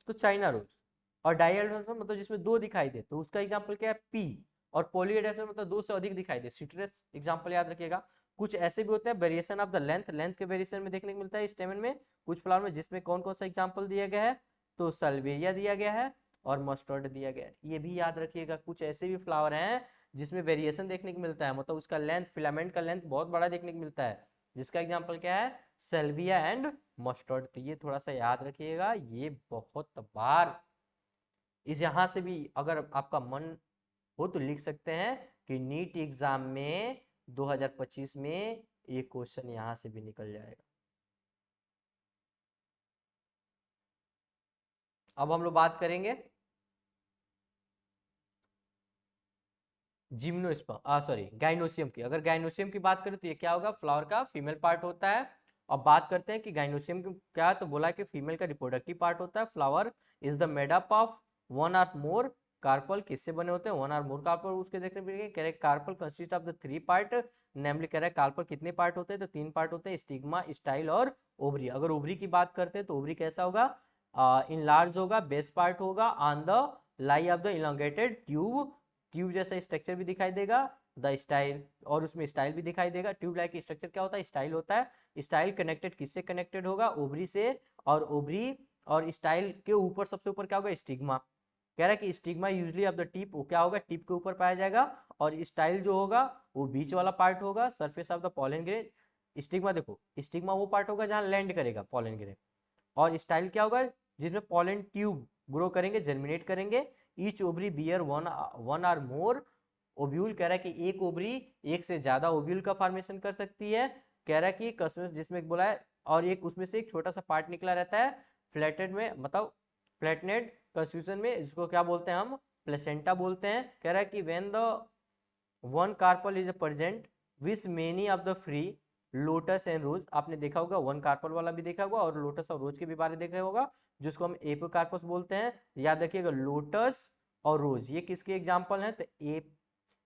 तो चाइना रोज। और डाइएडाल्पस मतलब जिसमें दो दिखाई दे तो उसका एग्जांपल क्या है, पी। और पॉलीएडाल्पस मतलब दो से अधिक दिखाई दे, सीट्रेस एग्जांपल याद रखिएगा। कुछ ऐसे भी होते हैं वेरिएशन ऑफ द लेंथ के वेरिएशन में देखने को मिलता है स्टेमन में कुछ फ्लावर में, जिसमें कौन कौन सा एग्जांपल दिया गया है, तो सल्वेरिया दिया गया है और मस्टर्ड दिया गया है। ये भी याद रखिएगा, कुछ ऐसे भी फ्लावर हैं जिसमें वेरिएशन देखने को मिलता है, मतलब उसका लेंथ, फिलामेंट का लेंथ बहुत बड़ा देखने को मिलता है, जिसका एग्जाम्पल क्या है, सेल्विया एंड मस्टर्ड। तो ये थोड़ा सा याद रखिएगा, ये बहुत बार इस यहाँ से भी अगर आपका मन हो तो लिख सकते हैं कि नीट एग्जाम में 2025 में एक क्वेश्चन यहां से भी निकल जाएगा। अब हम लोग बात करेंगे जिम्नोस्पर्म सॉरी गाइनोसियम की। अगर गाइनोसियम की बात करें तो ये क्या होगा, फ्लावर का फीमेल पार्ट होता है। अब बात करते हैं कि गाइनोसियम क्या, तो बोला कि फीमेल का रिप्रोडक्टिव पार्ट होता है। Flower is the made up of one और मोर कार्पल, किससे बने होते हैं, वन और मोर कार्पल। उसके देखने मिलेंगे, कह रहे carpel consist of the 3 part, namely कह रहा है कार्पल कितने पार्ट होते हैं, तो 3 पार्ट होते हैं, स्टिग्मा, स्टाइल और ओवरी। अगर ओवरी की बात करते हैं तो ओवरी कैसा होगा, इन लार्ज होगा, बेस पार्ट होगा on the lie of the elongated tube, tube जैसा स्ट्रक्चर भी दिखाई देगा, द स्टाइल, और उसमें स्टाइल भी दिखाई देगा। ट्यूब लाइक स्ट्रक्चर क्या होता है, स्टाइल होता है। स्टाइल कनेक्टेड किससे कनेक्टेड होगा, ओवरी से, और ओवरी और स्टाइल के ऊपर सबसे ऊपर क्या होगा, स्टिग्मा। कह रहा है कि stigma usually of the tip, वो क्या होगा, टिप के ऊपर पाया जाएगा, और स्टाइल जो होगा वो बीच वाला पार्ट होगा, surface of the pollen grain. Stigma देखो, स्टिग्मा वो पार्ट होगा जहां लैंड करेगा पॉलन ग्रेन, और स्टाइल क्या होगा, जिसमें पॉलन ट्यूब ग्रो करेंगे, जर्मिनेट करेंगे। Each ovary bear one or more ovule. कह रहा है कि एक ओवरी एक से ज्यादा ओव्यूल का फॉर्मेशन कर सकती है। कह रहा है कि कसमें जिसमें बोला है, और एक उसमें से एक छोटा सा पार्ट निकला रहता है फ्लैटेड में, मतलब फ्लैटनेड कंस्टिट्यूशन में, इसको क्या बोलते हैं हम, प्लेसेंटा बोलते हैं। कह रहा है कि when the one carpel is present with many of the free lotus and rose. आपने देखा होगा वन कार्पल वाला भी देखा होगा, और लोटस और रोज के भी बारे में देखा होगा, जिसको हम एपोकार्पस बोलते हैं। याद रखिएगा लोटस और रोज ये किसके एग्जाम्पल हैं, तो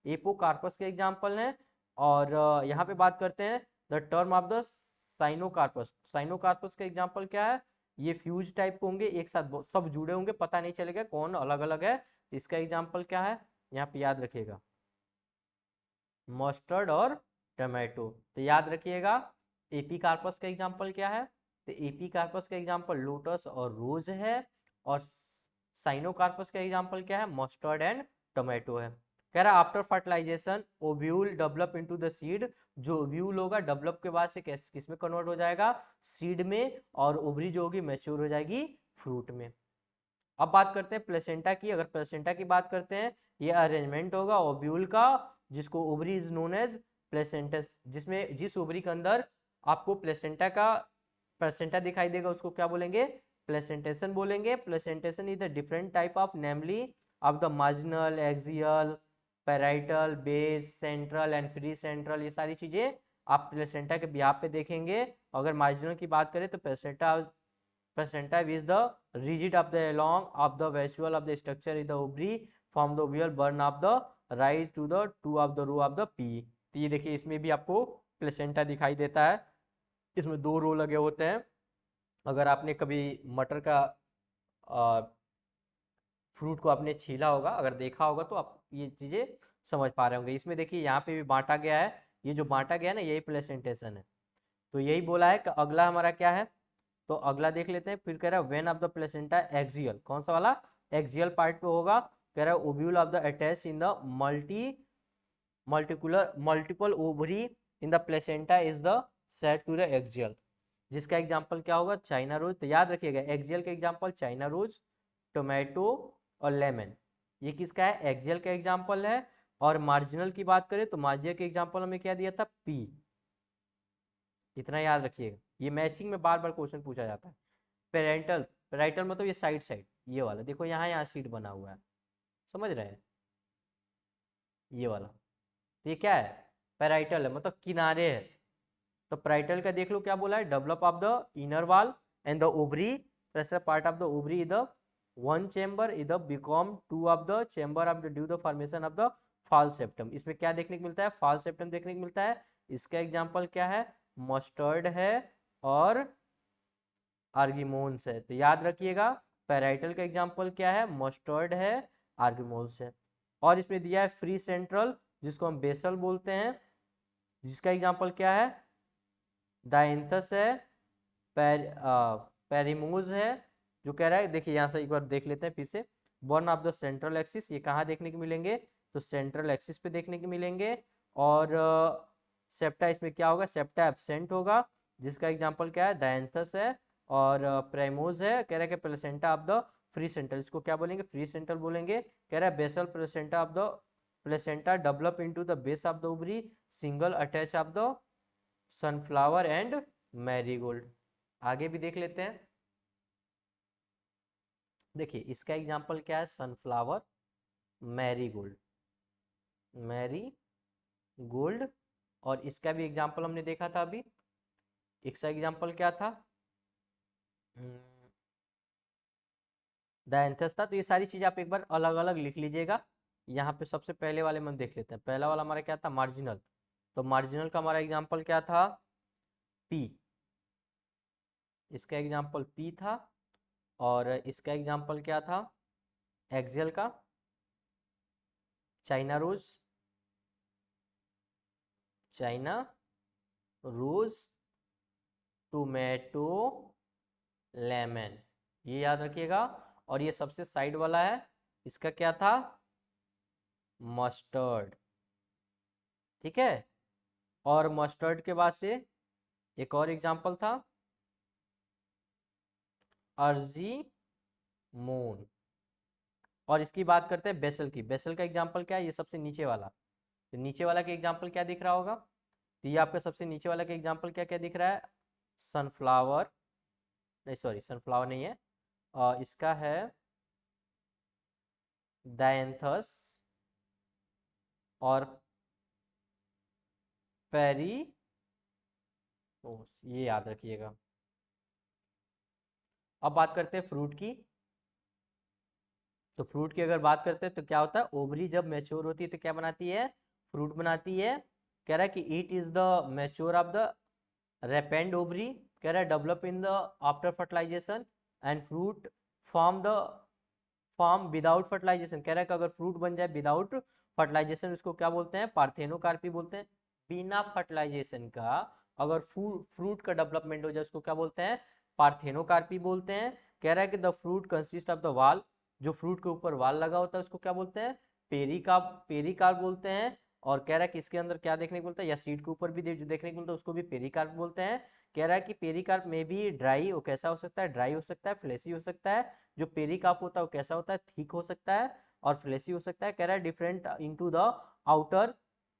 एपोकार्पस के एग्जाम्पल हैं। और यहाँ पे बात करते हैं द टर्म ऑफ द साइनोकार्पस। साइनोकार्पस का एग्जाम्पल क्या है, ये फ्यूज टाइप के होंगे, एक साथ सब जुड़े होंगे, पता नहीं चलेगा कौन अलग अलग है। इसका एग्जाम्पल क्या है, यहाँ पे याद रखिएगा मस्टर्ड और टमाटो। तो याद रखिएगा एपीकार्पस का एग्जाम्पल क्या है, तो एपीकार्पस का एग्जाम्पल लोटस और रोज है, और साइनोकार्पस का एग्जाम्पल क्या है, मस्टर्ड एंड टोमेटो है। कह रहा है after fertilisation ovule develop into the seed, जो ओव्यूल होगा डेवलप के बाद से किस में कन्वर्ट हो जाएगा, सीड में, और ओवरी जो होगी मैच्योर हो जाएगी फ्रूट में। अब बात करते हैं प्लेसेंटा की। अगर प्लेसेंटा की बात करते हैं, ये अरेंजमेंट होगा ओव्यूल का, जिसको ओवरी इज नोन एज प्लेसेंटस, जिसमें जिस ओवरी के अंदर आपको प्लेसेंटा का प्लेसेंटा दिखाई देगा उसको क्या बोलेंगे, प्लेसेंटेशन बोलेंगे। Placentation is the different type of namely of the marginal, axial, parietal, base, central and free central, ये सारी चीजें आप प्लेसेंटा के बिहाफ पे देखेंगे। अगर मार्जिनल की बात करें तो placenta is the rigid of the along of the visual of the structure in the ovary from the oval burn of the rise to the two of the row of the p। तो ये देखिए इसमें भी आपको placenta दिखाई देता है, इसमें 2 रो लगे होते हैं। अगर आपने कभी मटर का फ्रूट को आपने छीला होगा, अगर देखा होगा तो आप ये चीजें समझ पा रहे होंगे। इसमें देखिए यहाँ पे भी बांटा गया है, ये जो बांटा गया है ना यही प्लेसेंटेशन है। तो यही बोला है कि अगला हमारा क्या है, तो अगला देख लेते हैं। फिर कह रहा है when of the placenta axial, कौन सा वाला, एक्सियल पार्ट पे होगा। कह रहा है ovule of the attach in the multiple ovary in the placenta is the set to the axial, जिसका एग्जांपल क्या होगा, चाइना रोज। तो याद रखिएगा एक्सियल का एग्जांपल चाइना रोज, टोमेटो और लेमन, ये किसका है, एक्सियल का एग्जांपल है। और मार्जिनल की बात करें तो मार्जिनल के एग्जांपल हमें क्या दिया था, पी। इतना याद रखिएगा, ये मैचिंग में बार बार क्वेश्चन पूछा जाता है। पेरेंटल, पेराइटल मतलब ये साइड साइड, ये वाला देखो यहाँ यहाँ सीट बना हुआ है, समझ रहे हैं, ये वाला। तो ये क्या है, पेराइटल है, मतलब किनारे है। तो पेराइटल का देख लो क्या बोला है, develop of the inner wall and the ovary, pressure part of the ovary is the one chamber is the become two of the chamber of the due the formation of the fall septum. इसमें क्या देखने को मिलता है, fall septum देखने को मिलता है। इसका एग्जाम्पल क्या है, मस्टर्ड है और आर्गिमोन्स है। तो याद रखिएगा पैराइटल का एग्जांपल क्या है, मस्टर्ड है, आर्गिमोन्स है। और इसमें दिया है फ्री सेंट्रल, जिसको हम बेसल बोलते हैं, जिसका एग्जांपल क्या है, डायंथस है, पेरिमोज है। जो कह रहा है देखिए यहाँ से एक बार देख लेते हैं फिर से, one of the central axis, ये कहाँ देखने को मिलेंगे, तो सेंट्रल एक्सिस पे देखने को मिलेंगे। और सेप्टा इसमें क्या होगा, सेप्टा एब्सेंट होगा, जिसका एग्जांपल क्या है, डायंथस है और प्रेमोज है। कह रहा है कि placenta of the free centre, इसको क्या बोलेंगे, फ्री सेंटर बोलेंगे। कह रहा है basal placenta of the placenta develop into the base of the ovary, single attach of the sunflower and marigold. आगे भी देख लेते हैं। देखिए इसका एग्जांपल क्या है, सनफ्लावर, मैरीगोल्ड, मैरीगोल्ड। और इसका भी एग्जांपल हमने देखा था अभी, इसका एग्जांपल क्या था, डायंथस था। तो ये सारी चीजें आप एक बार अलग अलग लिख लीजिएगा। यहाँ पे सबसे पहले वाले में देख लेते हैं। पहला वाला हमारा क्या था, मार्जिनल। तो मार्जिनल का हमारा एग्जांपल क्या था, पी, इसका एग्जांपल पी था। और इसका एग्जांपल क्या था, एक्सियल का China rose, China rose, tomato, lemon, ये याद रखिएगा। और ये सबसे साइड वाला है, इसका क्या था, मस्टर्ड, ठीक है। और मस्टर्ड के बाद से एक और एग्जांपल था, अर्जी मून। और इसकी बात करते हैं बेसल की। बेसल का एग्जांपल क्या है, ये सबसे नीचे वाला। तो नीचे वाला का एग्जांपल क्या दिख रहा होगा, तो ये आपका सबसे नीचे वाला का एग्जांपल क्या क्या दिख रहा है, सनफ्लावर, नहीं सॉरी सनफ्लावर नहीं है, इसका है डायंथस और पेरी, ये याद रखिएगा। अब बात करते हैं फ्रूट की। तो फ्रूट की अगर बात करते हैं तो क्या होता है, ओवरी जब मैच्योर होती है तो क्या बनाती है, फ्रूट बनाती है। कह रहा है कि it is the mature of the ripened ovary. कह रहा है develop in the after fertilization and fruit form without fertilization. कह रहा है कि अगर फ्रूट बन जाए विदाउट फर्टिलाइजेशन उसको क्या बोलते हैं, पार्थेनोकार्पी बोलते हैं। बिना फर्टिलाइजेशन का अगर फ्रूट का डेवलपमेंट हो जाए उसको क्या बोलते हैं, पार्थेनोकार्पी बोलते हैं। कह रहा है कि the fruit consist of the वाल, जो फ्रूट के ऊपर वाल लगा होता है उसको क्या बोलते हैं, पेरिकार्प बोलते हैं। और कह रहा है कि इसके अंदर क्या देखने को मिलता है, या सीड के ऊपर भी जो देखने को मिलता है उसको भी पेरिकार्प बोलते हैं। कह रहा है कि पेरिकार्प में भी ड्राई, वो कैसा हो सकता है, ड्राई हो सकता है, फ्लेसी हो सकता है। जो पेरिकार्प होता है वो कैसा होता है, थिक हो सकता है और फ्लेसी हो सकता है। कह रहा है डिफरेंट इनटू द आउटर,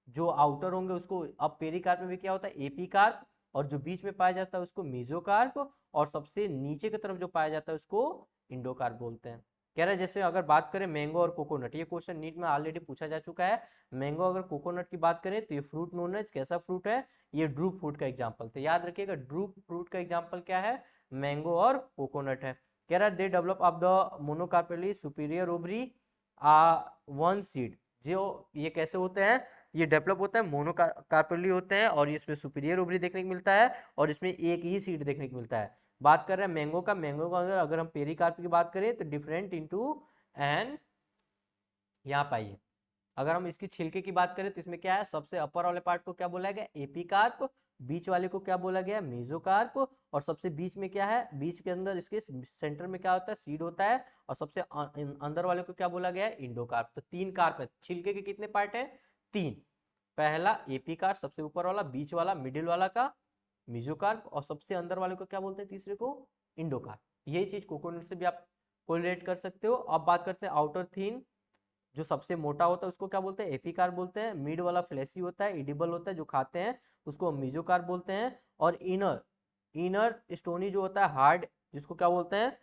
जो आउटर होंगे उसको, अब पेरिकार्प में भी क्या होता है, एपिकार्प, और जो बीच में पाया जाता है उसको मेसोकार्प, और सबसे नीचे की तरफ जो पाया जाता है उसको इंडोकार्प बोलते हैं। कह रहा है जैसे अगर बात करें मैंगो और कोकोनट, ये क्वेश्चन नीट में ऑलरेडी पूछा जा चुका है। मैंगो अगर कोकोनट की बात करें तो ये फ्रूट नोन है, कैसा फ्रूट है, ये ड्रूप फ्रूट का एग्जांपल। तो याद रखिएगा ड्रूप फ्रूट का एग्जांपल क्या है, मैंगो और कोकोनट है। कह रहा है they develop of the monocarpellary superior ovary one seed. जो ये कैसे होते हैं, ये डेवलप होता है मोनोकार्पेली होते हैं, और इसमें सुपीरियर ओवरी देखने को मिलता है, और इसमें एक ही सीड देखने को मिलता है। बात कर रहे हैं मैंगो का, मैंगो का अंदर अगर हम पेरिकार्प की बात करें तो डिफरेंट इनटू एन, यहाँ पाइए अगर हम इसकी छिलके की बात करें तो इसमें क्या है, सबसे अपर वाले पार्ट को क्या बोला गया, एपिकार्प, बीच वाले को क्या बोला गया, मेसोकार्प, और सबसे बीच में क्या है, बीच के अंदर इसके सेंटर में क्या होता है, सीड होता है, और सबसे अंदर वाले को क्या बोला गया है, इंडोकार्प। तो तीन कार्प है, छिलके के कितने पार्ट है, तीन। पहला एपिकार्प सबसे ऊपर वाला, बीच वाला मिडिल वाला का मेसोकार्प, और सबसे अंदर वाले को क्या बोलते हैं, तीसरे को इंडोकार्प। यही चीज कोकोनट से भी आप कोरिलेट कर सकते हो। अब बात करते हैं आउटर थिन, जो सबसे मोटा होता है उसको क्या बोलते हैं, एपिकार्प बोलते हैं। मिड वाला फ्लैशी होता है, एडिबल होता है, जो खाते हैं उसको मेसोकार्प बोलते हैं। और इनर, इनर स्टोनी जो होता है हार्ड, जिसको क्या बोलते हैं,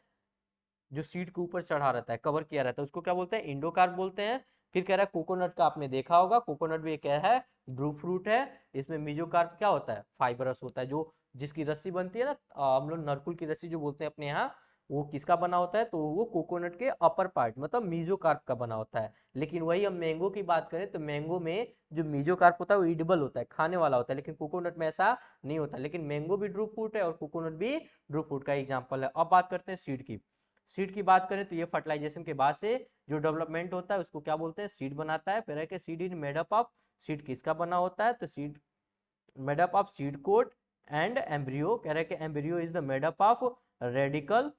जो सीड के ऊपर चढ़ा रहता है, कवर किया रहता है, उसको क्या बोलते हैं, इंडोकार्प बोलते हैं। फिर कह रहा है कोकोनट का आपने देखा होगा, कोकोनट भी क्या है, ड्रू फ्रूट है। इसमें मेसोकार्प क्या होता है, फाइबरस होता है, जो जिसकी रस्सी बनती है ना, हम लोग नरकुल की रस्सी जो बोलते हैं अपने यहाँ, वो किसका बना होता है, तो वो कोकोनट के अपर पार्ट मतलब मेसोकार्प का बना होता है। लेकिन वही हम मैंगो की बात करें तो मैंगो में जो मेसोकार्प होता है वो एडिबल होता है, खाने वाला होता है, लेकिन कोकोनट में ऐसा नहीं होता। लेकिन मैंगो भी ड्रू फ्रूट है और कोकोनट भी ड्रू फ्रूट का एग्जाम्पल है। अब बात करते हैं सीड की। सीड की बात करें तो ये फर्टिलाइजेशन के बाद से जो डेवलपमेंट होता है उसको क्या बोलते हैं, सीड बनाता है। फिर है seed in made up of, seed किसका बना होता है, तो seed made up of seed coat and embryo. कह रहे हैं कि embryo is the made up of radical,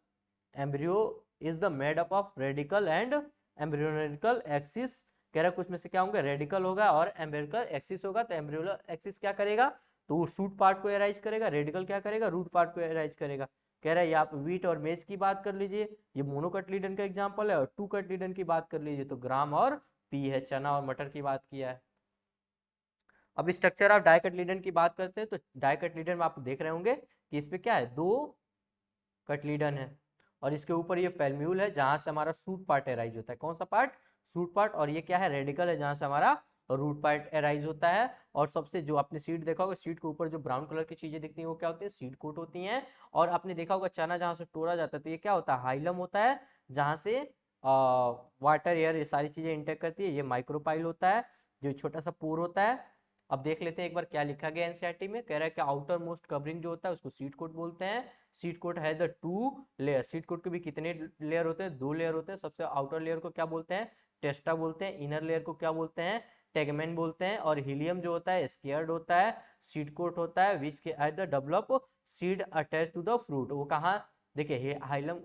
embryo is the made up of radical and embryonical axis. कह रहा है कुछ में से क्या होंगे, रेडिकल होगा और एम्ब्रियोनिकल एक्सिस होगा। तो एम्ब्रियोनिकल एक्सिस क्या करेगा, तो वो शूट पार्ट को एराइज करेगा, रेडिकल क्या करेगा, रूट पार्ट को एराइज करेगा। कह रहा है आप वीट और मेज की बात कर लीजिए, ये मोनोकटलीडन का एग्जांपल है। और टू कटलीडन की बात कर लीजिए तो ग्राम और पी है, चना और मटर की बात किया है। अब स्ट्रक्चर ऑफ डाइकटलीडन की बात करते हैं तो डाइकटलीडन में आप देख रहे होंगे कि इसमें क्या है, दो कटलीडन है, और इसके ऊपर ये पेल्म्यूल है जहां से हमारा सूट पार्ट एराइज होता है। कौन सा पार्ट, सूट पार्ट। और ये क्या है, रेडिकल है जहां से हमारा रूट पार्ट एराइज होता है। और सबसे जो आपने सीड देखा होगा, सीड के ऊपर जो ब्राउन कलर की चीजें दिखती हैं वो क्या होती है, सीड कोट होती हैं। और आपने देखा होगा चना जहां से तोड़ा जाता है तो ये क्या होता है, हाइलम होता है, जहां से वाटर एयर ये सारी चीजें इंटेक करती है। ये माइक्रोपाइल होता है, जो छोटा सा पोर होता है। अब देख लेते हैं एक बार क्या लिखा गया एनसीईआरटी में। कह रहा है कि आउटर मोस्ट कवरिंग जो होता है उसको सीड कोट बोलते हैं। सीड कोट है the two layer, seed coat के भी कितने लेयर होते हैं, दो लेयर होते हैं। सबसे आउटर लेयर को क्या बोलते हैं, टेस्टा बोलते हैं। इनर लेयर को क्या बोलते हैं, टेगमेंट बोलते हैं। और हीलियम जो होता है स्केयर्ड होता है, सीड कोट होता है, which at the develop seed attach to the fruit. वो कहाँ, देखिए हाइलम,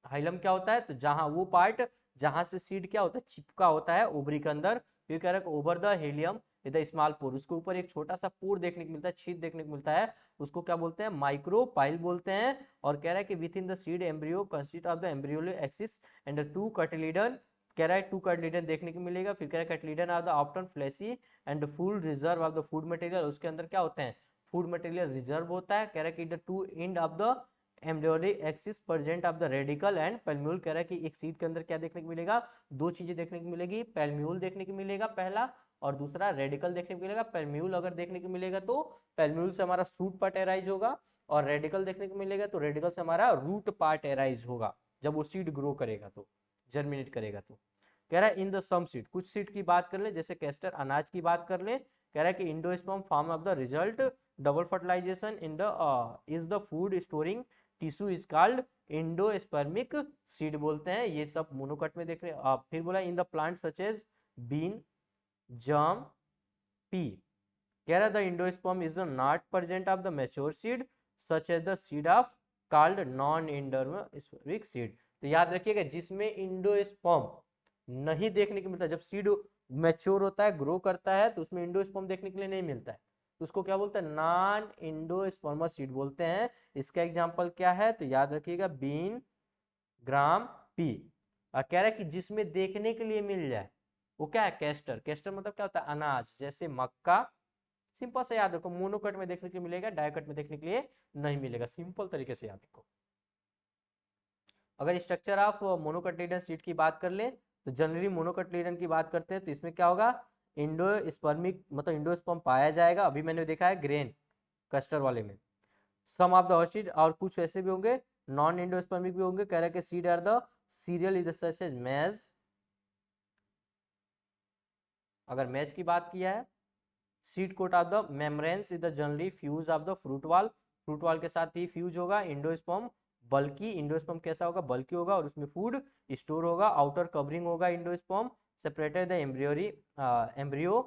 हाइलम क्या होता है, तो जहां वो पार्ट जहां से सीड क्या होता है, चिपका होता है ओवरी के अंदर। फिर कह रहा है over the helium the small pore, उसके ऊपर एक छोटा सा पोर देखने को मिलता है, छीद देखने को मिलता है, उसको क्या बोलते हैं, माइक्रोपाइल बोलते हैं। और कह रहा है कि within the seed embryo consist of the embryonal axis and two cotyledon. कह रहा है टू कटिलिडन देखने को मिलेगा। फिर कह रहा है cotyledon of the often fleshy and full reserve of the food material, उसके अंदर क्या होते हैं, फूड मटेरियल रिजर्व होता है। कह रहा है कि the two end of the embryonic axis present of the radical and plumule. कह रहा है कि एक सीड के अंदर क्या देखने को मिलेगा, दो चीजें देखने को मिलेगी, पेल्म्यूल देखने को मिलेगा पहला, और दूसरा रेडिकल देखने को मिलेगा। पेल्म्यूल अगर देखने को मिलेगा तो पेल्म्यूल से हमारा सूट पार्ट एराइज होगा, और रेडिकल देखने को मिलेगा तो रेडिकल से हमारा रूट पार्ट एराइज होगा जब वो सीड ग्रो करेगा, तो जर्मिनेट करेगा। तो कह रहा है इन द सम सीड, कुछ सीड की बात कर ले, जैसे कैस्टर अनाज की बात कर ले। कह रहा है कि endosperm form of the result double fertilisation in the is the food storing tissue is called endospermic seed बोलते हैं। ये सब मोनोकट में देख रहे हैं। फिर बोला in the plant such as bean, germ, pea. कह रहा the endosperm is not present of the mature seed such as the seed of called non endospermic seed. तो याद रखिएगा जिसमें इंडोस्पर्म नहीं देखने को मिलता, जब सीड मैच्योर होता है, ग्रो करता है, तो उसमें इंडोस्पर्म देखने के लिए नहीं मिलता है, तो उसको क्या बोलते हैं, नॉन इंडोस्पर्मस सीड बोलते हैं। इसका एग्जांपल क्या है, तो याद रखिएगा बीन, ग्राम, पी। और कह रहा है कि जिसमें देखने के लिए मिल जाए वो क्या है, कैस्टर। कैस्टर मतलब क्या होता है, अनाज, जैसे मक्का। सिंपल से याद रखो, मोनोकट में देखने के लिए मिलेगा, डायकट में देखने के लिए नहीं मिलेगा, सिंपल तरीके से याद रखो। अगर स्ट्रक्चर ऑफ मोनोकॉटिलिडन सीड की बात कर ले तो जनरली मोनोकॉटिलिडन की बात करते हैं तो इसमें क्या होगा, इंडोस्पर्मिक मतलब इंडोस्पर्म पाया जाएगा, अभी मैंने देखा है ग्रेन कस्टर वाले में। सम ऑफ द ऑर्चिड, और कुछ ऐसे भी होंगे नॉन इंडोस्पर्मिक भी होंगे। कह रहा है कि seed are the cereal is such as maize. अगर मैच की बात किया है, seed coat of the membranes is the generally fuse of the fruit wall, fruit wall के साथ ही फ्यूज होगा। इंडोस्पर्म बल्कि, इंडोस्पर्म कैसा होगा, बल्कि होगा और उसमें फूड स्टोर होगा। आउटर कवरिंग होगा इंडोस्पर्म, सेपरेटेड द एम्ब्रियोरी एम्ब्रियो।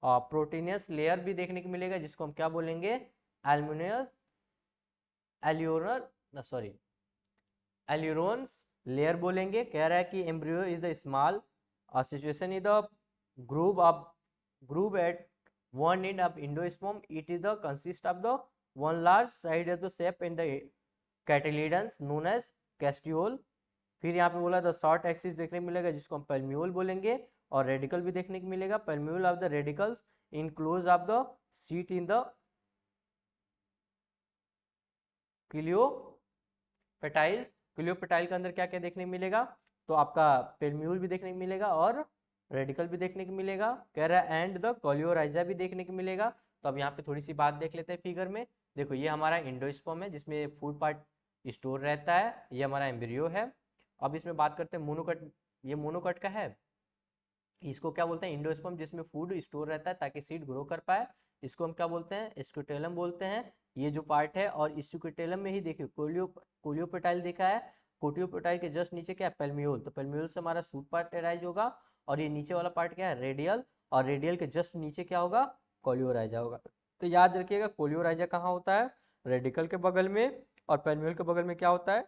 प्रोटीनियस लेयर भी देखने को मिलेगा जिसको हम क्या बोलेंगे, एल्यूमिनियस एल्यूरर सॉरी एल्यूरोन्स लेयर बोलेंगे। कह रहा है कि embryo is the small situation is the groove of groove at one end of endosperm, it is the consist of the one large side of the shape in the cotyledons known as castiole। फिर यहाँ पे बोला the short axis देखने को मिलेगा जिसको हम पेल्म्यूल बोलेंगे, और रेडिकल भी देखने को मिलेगा। Plumule of the radicles enclose of the sheath in the coleoptile. Coleoptile के अंदर क्या क्या देखने को मिलेगा, तो आपका पेल्म्यूल भी देखने को मिलेगा और रेडिकल भी देखने को मिलेगा। कह रहा है एंड द कोलियोराइजा भी देखने को मिलेगा। तो अब यहाँ पे थोड़ी सी बात देख लेते हैं फिगर में। देखो ये हमारा इंडोस्पर्म है जिसमें फूड पार्ट स्टोर रहता है, ये हमारा एम्ब्रियो है। अब इसमें बात करते हैं मोनोकट, ये मोनोकट का है। इसको क्या बोलते हैं, इंडोस्पर्म जिसमें फूड स्टोर रहता है ताकि सीड ग्रो कर पाए, इसको हम क्या बोलते हैं, स्क्यूटेलम बोलते हैं। ये जो पार्ट है, और इस स्क्यूटेलम में ही देखिए कोलियोपेटाइल देखा है, कोटियोपेटाइल के जस्ट नीचे क्या है, पेल्म्यूल। तो पेल्म्यूल से हमारा सूट पार्ट अराइज होगा, और ये नीचे वाला पार्ट क्या है, रेडियल, और रेडियल के जस्ट नीचे क्या होगा, कोलियोराइजा होगा। तो याद रखिएगा कोलियोराइजा कहाँ होता है, रेडिकल के बगल में, और पेल्म्यूल के बगल में क्या होता है,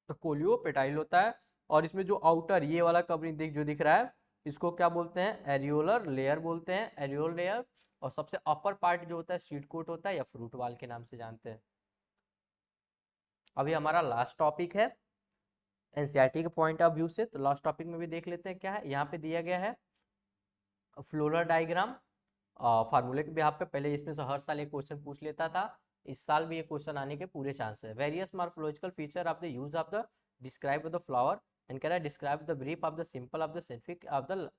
तो कोलियोपेटाइल होता है। और इसमें जो आउटर ये वाला कवरिंग जो दिख रहा है, इसको क्या बोलते हैं, एरियोलर लेयर बोलते हैं, एरियोल लेयर। और सबसे अपर पार्ट जो होता है सीड कोट होता है, या फ्रूट वाल के नाम से जानते हैं। अभी हमारा लास्ट टॉपिक है एनसीईआरटी के पॉइंट ऑफ व्यू से, तो लास्ट टॉपिक में भी देख लेते हैं क्या है। यहाँ पे दिया गया है फ्लोरल डायग्राम फार्मूले के बिहाफ पे। पहले इसमें से हर साल एक क्वेश्चन पूछ लेता था, इस साल भी ये क्वेश्चन आने के पूरे चांस है। Various morphological feature of the use of the describe the flower, and कह रहा है describe the brief of the simple of the scientific of the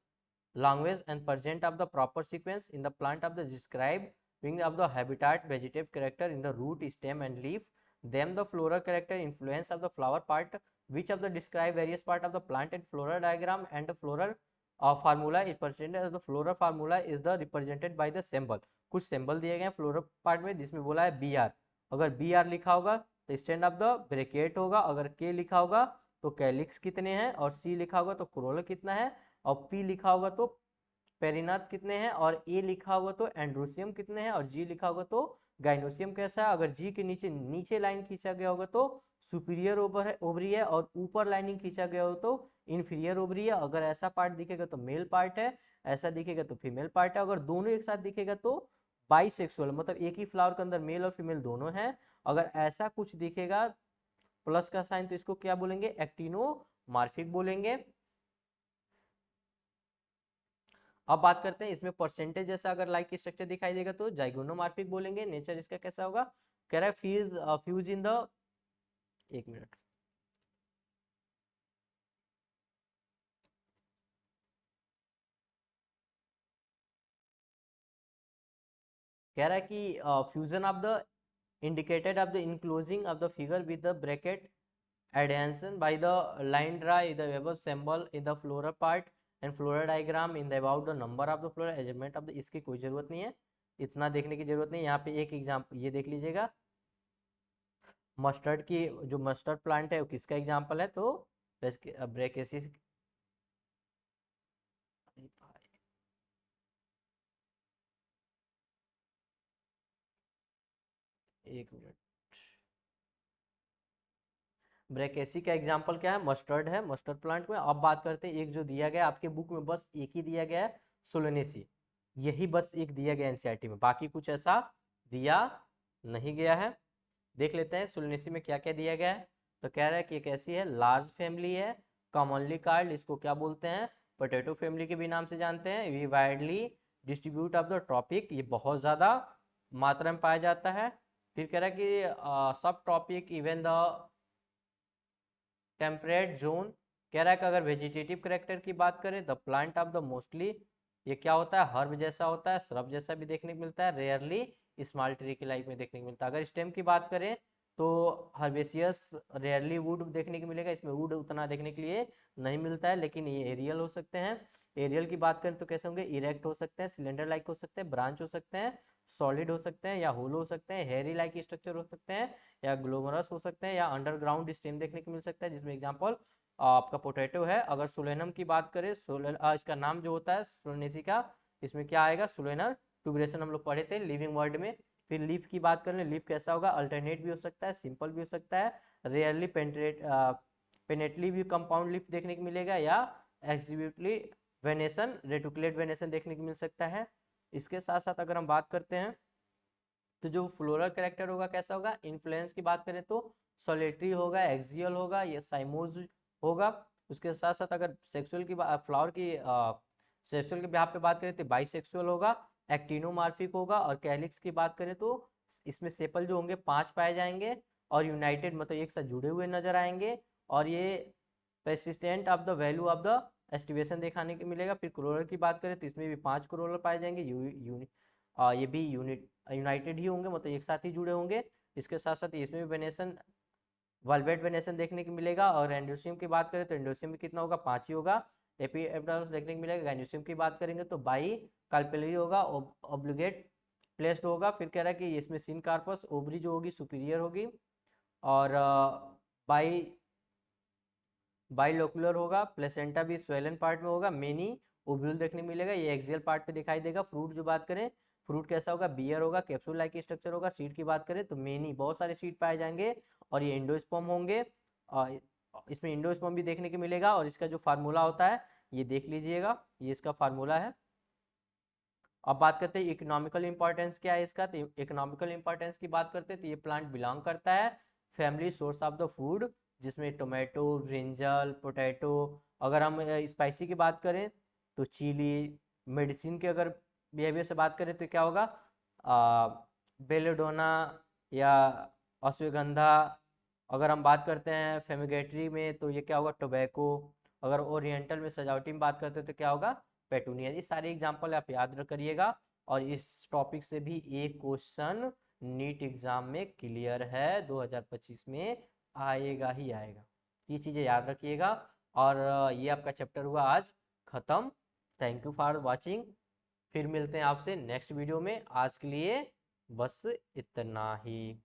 language and present of the proper sequence in the plant of the describing of the habitat vegetative character in the root, stem and leaf, then the floral character influence of the flower part, which of the describe various part of the plant and floral diagram, and the floral formula is presented as the floral formula is the represented by the symbol। कुछ symbol दिए गए हैं floral part में जिसमें बोला है B are. अगर B are लिखा होगा तो स्टैंड ऑफ द ब्रैकेट होगा, अगर के लिखा होगा तो कैलिक्स कितने हैं, और सी लिखा होगा तो कोरोला कितना है, और पी लिखा होगा तो पेरिनाथ कितने हैं, और ए लिखा होगा तो एंड्रोसियम कितने हैं, और जी लिखा होगा तो गाइनोसियम कैसा है। अगर जी के नीचे नीचे लाइन खींचा गया होगा तो सुपीरियर ओवरी है, और ऊपर लाइनिंग खींचा गया हो तो इन्फीरियर ओवरी है। अगर ऐसा पार्ट दिखेगा तो मेल पार्ट है, ऐसा दिखेगा तो फीमेल पार्ट है। अगर दोनों एक साथ दिखेगा तो बाइसेक्सुअल, मतलब एक ही फ्लावर के अंदर मेल और फीमेल दोनों हैं। अगर ऐसा कुछ दिखेगा प्लस का साइन तो इसको क्या बोलेंगे, एक्टिनोमार्फिक बोलेंगे। अब बात करते हैं इसमें परसेंटेज जैसा अगर लाइक स्ट्रक्चर दिखाई देगा तो जाइगोनोमॉर्फिक बोलेंगे। नेचर इसका कैसा होगा, कह रहा है फ्यूज इन द, एक मिनट, कह रहा है कि fusion of the indicated of the enclosing of the figure with the bracket adhesion by the line draw in the above symbol in the floral part and floral diagram in the about the number of the floral arrangement of the, इसकी कोई जरूरत नहीं है, इतना देखने की जरूरत नहीं है। यहाँ पे एक एग्जाम्पल ये देख लीजिएगा, मस्टर्ड की जो मस्टर्ड प्लांट है वो किसका एग्जाम्पल है, तो ब्रैकेसिस। एक मिनट, ब्रैकेसी का एग्जाम्पल क्या है, मस्टर्ड है, मस्टर्ड प्लांट में। अब बात करते हैं एक जो दिया गया आपके बुक में, बस एक ही दिया गया है, सोलेनेसी, यही बस एक दिया गया एनसीईआरटी में, बाकी कुछ ऐसा दिया नहीं गया है। देख लेते हैं सोलेनेसी में क्या क्या दिया गया है। तो कह रहा है कि एक ऐसी है, लार्ज फैमिली है, कॉमनली कॉल्ड, इसको क्या बोलते हैं, पोटैटो फैमिली के भी नाम से जानते हैं। We widely distribute of the tropic, ये बहुत ज़्यादा मात्रा में पाया जाता है। फिर कह रहा है कि subtropic even the temperate zone, कह रहा है कि अगर वेजिटेटिव करेक्टर की बात करें, the plant of the mostly, ये क्या होता है, हर्ब जैसा होता है, श्रब जैसा भी देखने को मिलता है, रेयरली स्मॉल ट्री के लाइफ में देखने को मिलता है। अगर स्टेम की बात करें तो हर्बेसियस, रेयरली वुड देखने को मिलेगा, इसमें वुड उतना देखने के लिए नहीं मिलता है, लेकिन ये एरियल हो सकते हैं। एरियल की बात करें तो कैसे होंगे, इरेक्ट हो सकते हैं, सिलेंडर लाइक हो सकते हैं, ब्रांच हो सकते हैं, सॉलिड हो सकते हैं या होलो हो सकते हैं, हेयरी लाइक स्ट्रक्चर हो सकते हैं, या ग्लोमरस हो सकते हैं, या अंडरग्राउंड स्टेम देखने को मिल सकता है, जिसमें एग्जांपल आपका पोटैटो है। अगर सोलेनम की बात करें, इसका नाम जो होता है सोलेनेसी का, इसमें क्या आएगा, सोलेनर ट्यूबरेशन हम लोग पढ़े थे लिविंग वर्ड में। फिर लीफ की बात करें, लीफ कैसा होगा, अल्टरनेट भी हो सकता है, सिंपल भी हो सकता है, रेयरली पेनेटली भी कंपाउंड लीफ देखने को मिलेगा, या एक्सिब्यूटली वेनेसन, रेटिकुलेट वेनेसन देखने को मिल सकता है। इसके साथ साथ अगर हम बात करते हैं तो जो फ्लोरल कैरेक्टर होगा कैसा होगा, इन्फ्लुएंस की बात करें तो सोलेटरी होगा, एक्सियल होगा, या साइमोज होगा। उसके साथ साथ अगर सेक्सुअल की फ्लावर की सेक्सुअल के बिहाफ पे बात करें तो बाइसेक्सुअल होगा, एक्टिनोमार्फिक होगा, और कैलिक्स की बात करें तो इसमें सेपल जो होंगे 5 पाए जाएंगे, और यूनाइटेड मतलब एक साथ जुड़े हुए नजर आएंगे, और ये persistent of the value of the aestivation दिखाने को मिलेगा। फिर क्रोलर की बात करें तो इसमें भी 5 क्रोलर पाए जाएंगे, ये भी यूनाइटेड ही होंगे, मतलब एक साथ ही जुड़े होंगे। इसके साथ साथ इसमें भी वेनेसन, वल्वेट वेनेसन देखने को मिलेगा। और एंडोसियम की बात करें तो एंडोसियम में कितना होगा, 5 ही होगा। एपिडर्मिस देखने को मिलेगा। गाइनोसियम की बात करेंगे तो बाई कार्पेलरी होगा, ऑब्लिगेट प्लेस्ड होगा। फिर कह रहा है कि इसमें सिन कार्पस, ओवरी जो होगी सुपीरियर होगी, और बाई बाइलोकुलर होगा। प्लेसेंटा भी स्वेलन पार्ट में होगा। मेनी ओव्यूल देखने को मिलेगा, ये एक्सियल पार्ट पे दिखाई देगा। फ्रूट जो बात करें, फ्रूट कैसा होगा, बियर होगा, कैप्सूल लाइक स्ट्रक्चर होगा। सीड की बात करें तो मेनी, बहुत सारे सीड पाए जाएंगे, और ये एंडोस्पर्म होंगे। और इसमें एंडोस्पर्म भी देखने को मिलेगा, और इसका जो फार्मूला होता है ये देख लीजिएगा, ये इसका फार्मूला है। अब बात करते हैं इकोनॉमिकल इंपॉर्टेंस क्या है इसका, तो इकोनॉमिकल इंपॉर्टेंस की बात करते हैं तो ये प्लांट बिलोंग करता है family source of the food, जिसमें टोमेटो, ब्रिंजल, पोटैटो। अगर हम स्पाइसी की बात करें तो चिली। मेडिसिन के अगर बिहेवियर से बात करें तो क्या होगा, बेलेडोना या अश्वगंधा। अगर हम बात करते हैं फेमिगेटरी में तो ये क्या होगा, टोबैको। अगर ओरिएंटल में सजावटी में बात करते हैं तो क्या होगा, पेटूनिया। ये सारे एग्जाम्पल आप याद करिएगा, और इस टॉपिक से भी एक क्वेश्चन नीट एग्जाम में क्लियर है, 2025 में आएगा ही आएगा। ये चीज़ें याद रखिएगा। और ये आपका चैप्टर हुआ आज खत्म। Thank you for watching. फिर मिलते हैं आपसे नेक्स्ट वीडियो में। आज के लिए बस इतना ही।